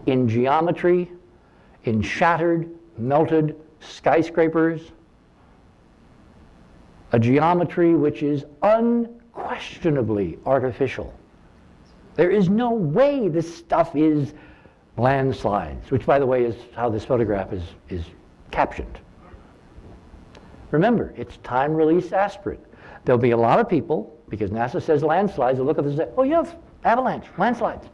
in geometry, in shattered, melted skyscrapers. A geometry which is unquestionably artificial. There is no way this stuff is landslides, which, by the way, is how this photograph is captioned. Remember, it's time-release aspirin. There'll be a lot of people, because NASA says landslides, they'll look at this and say, oh yes, avalanche, landslides.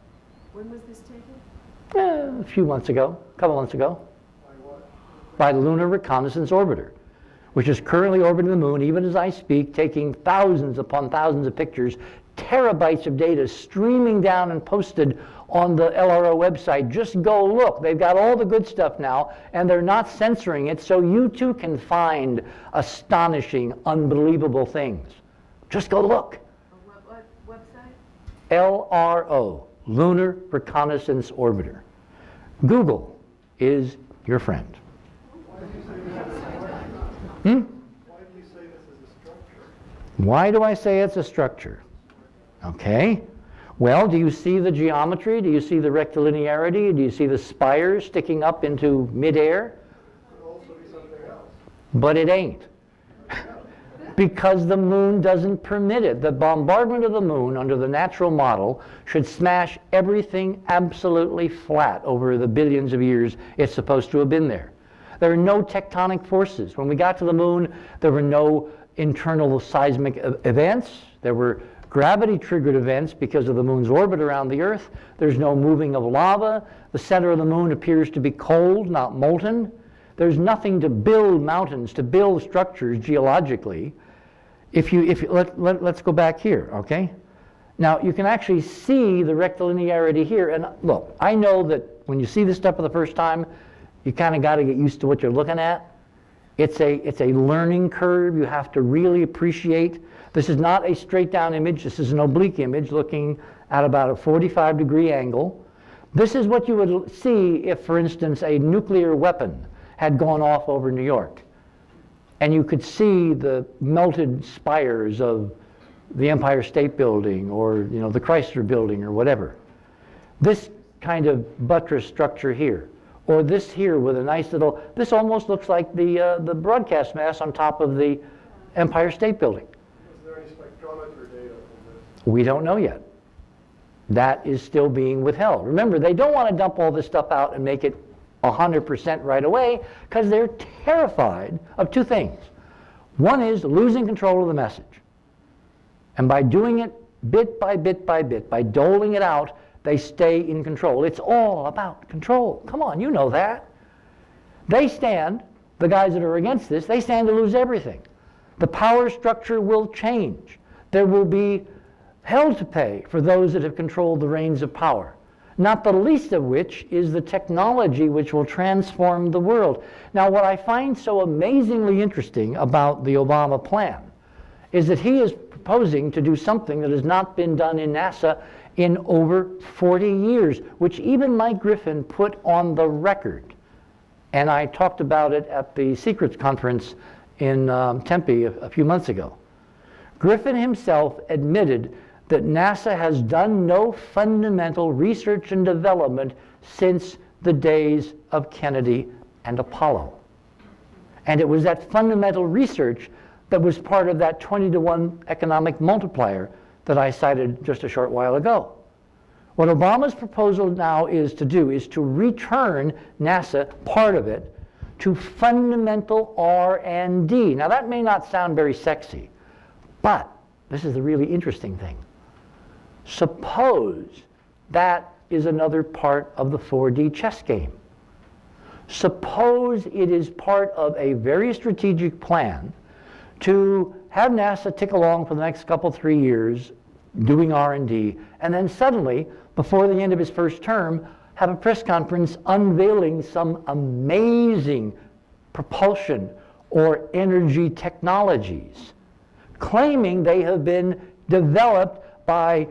When was this taken?
A few months ago, a couple months ago.
By what?
By the Lunar Reconnaissance Orbiter, which is currently orbiting the moon, even as I speak, taking thousands upon thousands of pictures, terabytes of data streaming down and posted on the LRO website. Just go look. They've got all the good stuff now, and they're not censoring it, so you too can find astonishing, unbelievable things. Just go look.
What website?
LRO, Lunar Reconnaissance Orbiter. Google is your friend.
Why do you say this is a structure?
Why do I say it's a structure? Okay. Well, do you see the geometry? Do you see the rectilinearity? Do you see the spires sticking up into midair?
It could also be something else.
But it ain't. Because the moon doesn't permit it. The bombardment of the moon under the natural model should smash everything absolutely flat over the billions of years it's supposed to have been there. There are no tectonic forces. When we got to the moon, there were no internal seismic events. There were gravity-triggered events because of the moon's orbit around the Earth. There's no moving of lava. The center of the moon appears to be cold, not molten. There's nothing to build mountains, to build structures geologically. Let's go back here, okay? Now, you can actually see the rectilinearity here. And look, I know that when you see this stuff for the first time, you kind of got to get used to what you're looking at. It's a learning curve you have to really appreciate. This is not a straight down image. This is an oblique image looking at about a 45-degree angle. This is what you would see if, for instance, a nuclear weapon had gone off over New York. And you could see the melted spires of the Empire State Building or the Chrysler Building or whatever. This kind of buttress structure here, or this here with a nice little, this almost looks like the broadcast mast on top of the Empire State Building.
Is there any spectrometer data from this?
We don't know yet. That is still being withheld. Remember, they don't want to dump all this stuff out and make it 100% right away because they're terrified of two things. One is losing control of the message. And by doing it bit by bit by bit, by doling it out, they stay in control. It's all about control. Come on, you know that. They stand, the guys that are against this, they stand to lose everything. The power structure will change. There will be hell to pay for those that have controlled the reins of power, not the least of which is the technology which will transform the world. Now, what I find so amazingly interesting about the Obama plan is that he is proposing to do something that has not been done in NASA in over 40 years, which even Mike Griffin put on the record. And I talked about it at the Secrets Conference in Tempe a few months ago. Griffin himself admitted that NASA has done no fundamental research and development since the days of Kennedy and Apollo. And it was that fundamental research that was part of that 20-to-1 economic multiplier that I cited just a short while ago. What Obama's proposal now is to do is to return NASA, part of it, to fundamental R&D. Now that may not sound very sexy, but this is the really interesting thing. Suppose that is another part of the 4D chess game. Suppose it is part of a very strategic plan to have NASA tick along for the next couple, 3 years doing R&D, and then suddenly, before the end of his first term, have a press conference unveiling some amazing propulsion or energy technologies, claiming they have been developed by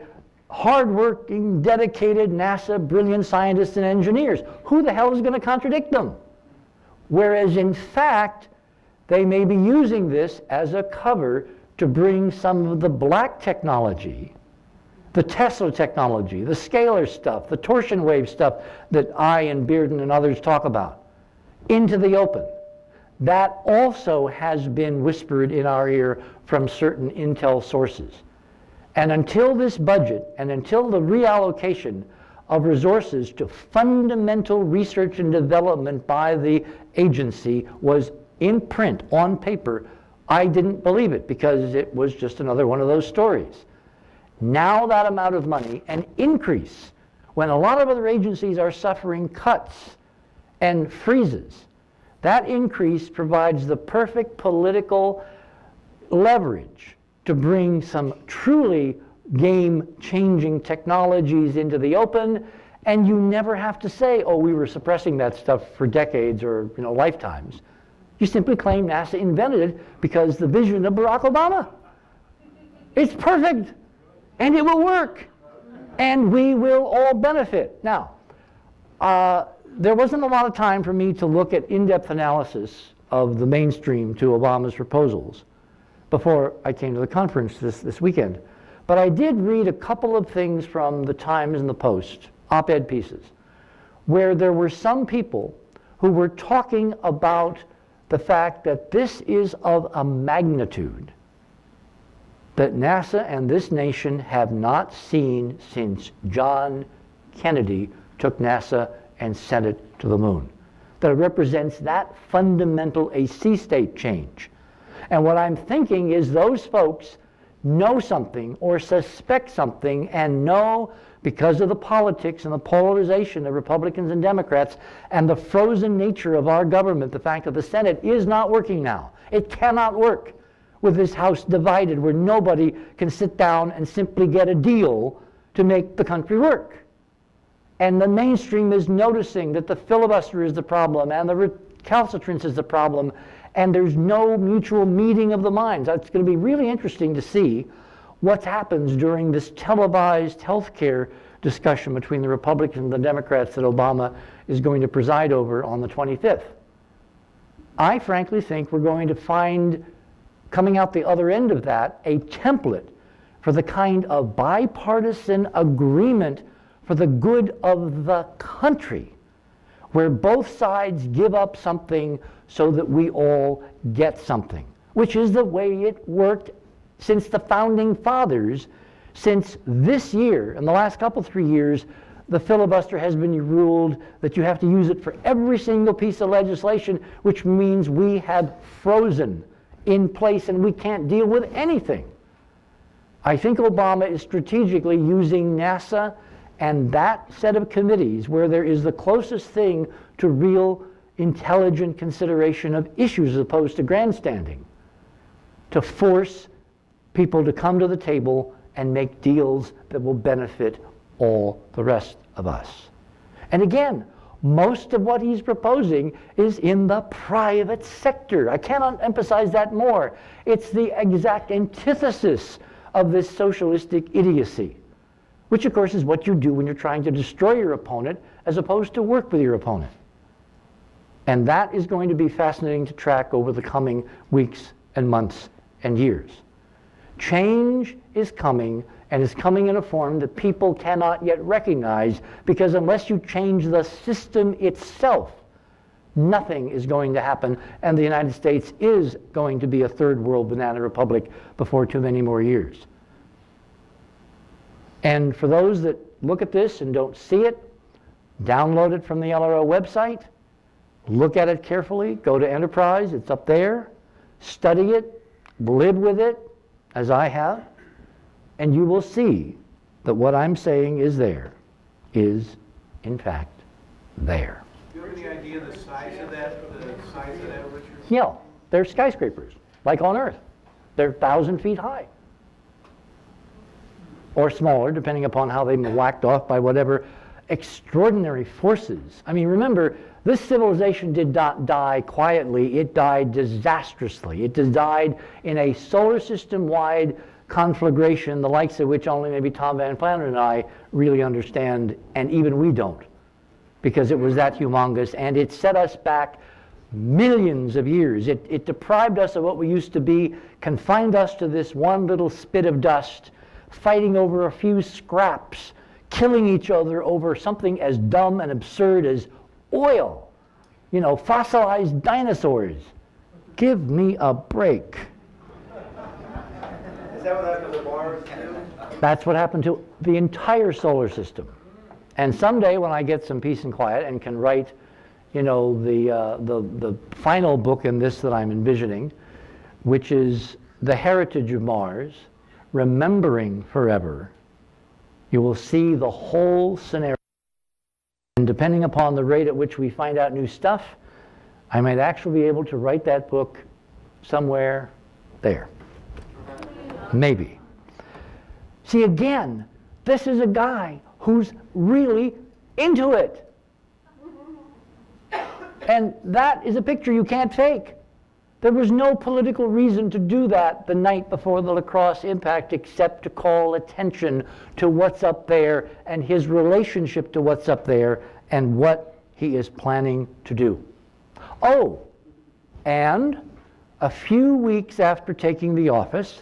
hardworking, dedicated NASA brilliant scientists and engineers. Who the hell is going to contradict them? Whereas in fact, they may be using this as a cover to bring some of the black technology, the Tesla technology, the scalar stuff, the torsion wave stuff that I and Bearden and others talk about, into the open. That also has been whispered in our ear from certain intel sources. And until this budget and until the reallocation of resources to fundamental research and development by the agency was in print, on paper, I didn't believe it because it was just another one of those stories. Now that amount of money, an increase, when a lot of other agencies are suffering cuts and freezes, that increase provides the perfect political leverage to bring some truly game-changing technologies into the open, and you never have to say, oh, we were suppressing that stuff for decades or lifetimes. You simply claim NASA invented it because the vision of Barack Obama. It's perfect, and it will work, and we will all benefit. Now, there wasn't a lot of time for me to look at in-depth analysis of the mainstream to Obama's proposals before I came to the conference this weekend. But I did read a couple of things from the Times and the Post, op-ed pieces, where there were some people who were talking about the fact that this is of a magnitude that NASA and this nation have not seen since John Kennedy took NASA and sent it to the moon. That it represents that fundamental AC state change. And what I'm thinking is those folks know something or suspect something and know, because of the politics and the polarization of Republicans and Democrats and the frozen nature of our government, the fact that the Senate is not working now. It cannot work with this House divided where nobody can sit down and simply get a deal to make the country work. And the mainstream is noticing that the filibuster is the problem and the recalcitrance is the problem, and there's no mutual meeting of the minds. It's going to be really interesting to see what happens during this televised healthcare discussion between the Republicans and the Democrats that Obama is going to preside over on the 25th. I frankly think we're going to find, coming out the other end of that, a template for the kind of bipartisan agreement for the good of the country, where both sides give up something so that we all get something, which is the way it worked since the founding fathers. Since this year, in the last couple, 3 years, the filibuster has been ruled that you have to use it for every single piece of legislation, which means we have frozen in place and we can't deal with anything. I think Obama is strategically using NASA and that set of committees where there is the closest thing to real intelligent consideration of issues as opposed to grandstanding, to force people to come to the table and make deals that will benefit all the rest of us. And again, most of what he's proposing is in the private sector. I cannot emphasize that more. It's the exact antithesis of this socialistic idiocy, which of course is what you do when you're trying to destroy your opponent as opposed to work with your opponent. And that is going to be fascinating to track over the coming weeks and months and years. Change is coming, and is coming in a form that people cannot yet recognize, because unless you change the system itself, nothing is going to happen, and the United States is going to be a third world banana republic before too many more years. And for those that look at this and don't see it, download it from the LRO website, look at it carefully, go to Enterprise, it's up there, study it, live with it, as I have, and you will see that what I'm saying is there, is in fact there.
Do you have any idea the size of that, Richard?
Yeah, they're skyscrapers, like on Earth. They're 1,000 feet high. Or smaller, depending upon how they've been whacked off by whatever extraordinary forces. I mean, remember, this civilization did not die quietly, it died disastrously. It died in a solar system-wide conflagration, the likes of which only maybe Tom Van Flandern and I really understand, and even we don't, because it was that humongous, and it set us back millions of years. It deprived us of what we used to be, confined us to this one little spit of dust, fighting over a few scraps, killing each other over something as dumb and absurd as oil, you know, fossilized dinosaurs. Give me a break.
Is that what happened to Mars too?
That's what happened to the entire solar system. And someday when I get some peace and quiet and can write, you know, the final book in this that I'm envisioning, which is The Heritage of Mars, Remembering Forever, you will see the whole scenario. And depending upon the rate at which we find out new stuff, I might actually be able to write that book somewhere there. Maybe. See, again, this is a guy who's really into it. And that is a picture you can't fake. There was no political reason to do that the night before the Lacrosse impact except to call attention to what's up there and his relationship to what's up there and what he is planning to do. Oh, and a few weeks after taking the office,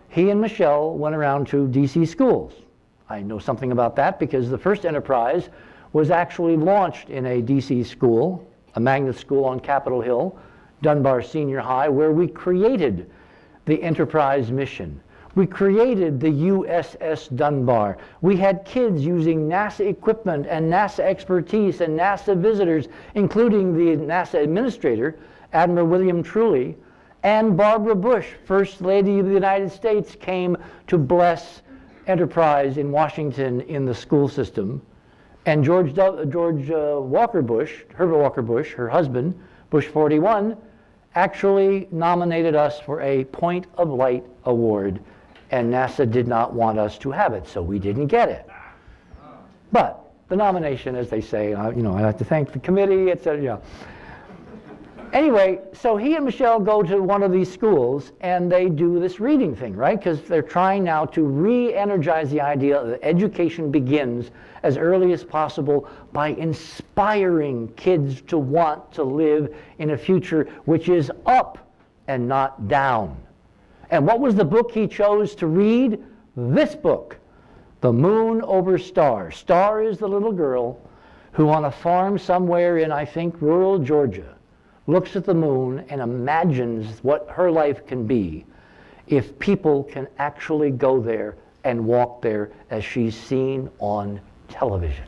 he and Michelle went around to DC schools. I know something about that because the first Enterprise was actually launched in a DC school, a magnet school on Capitol Hill, Dunbar Senior High, where we created the Enterprise mission. We created the USS Dunbar. We had kids using NASA equipment and NASA expertise and NASA visitors, including the NASA administrator, Admiral William Truly, and Barbara Bush, First Lady of the United States, came to bless Enterprise in Washington in the school system. And George Walker Bush, Herbert Walker Bush, her husband, Bush 41, actually nominated us for a Point of Light award, and NASA did not want us to have it, so we didn't get it. But the nomination, as they say, you know, I like to thank the committee, etc. You know. Anyway, so he and Michelle go to one of these schools and they do this reading thing, right? Because they're trying now to re-energize the idea that education begins as early as possible by inspiring kids to want to live in a future which is up and not down. And what was the book he chose to read? This book, The moon over Star. Star is the little girl who on a farm somewhere in, I think, rural Georgia, looks at the moon and imagines what her life can be if people can actually go there and walk there as she's seen on television.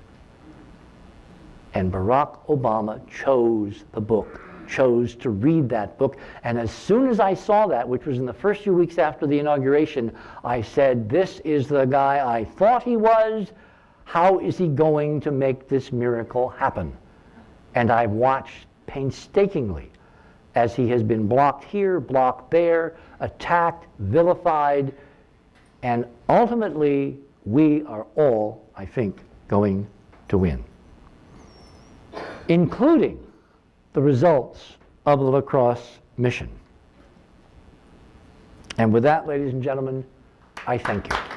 And Barack Obama chose the book, chose to read that book. And as soon as I saw that, which was in the first few weeks after the inauguration, I said, this is the guy I thought he was. How is he going to make this miracle happen? And I've watched painstakingly as he has been blocked here, blocked there, attacked, vilified, and ultimately we are all, I think, going to win, including the results of the Lacrosse mission. And with that, ladies and gentlemen, I thank you.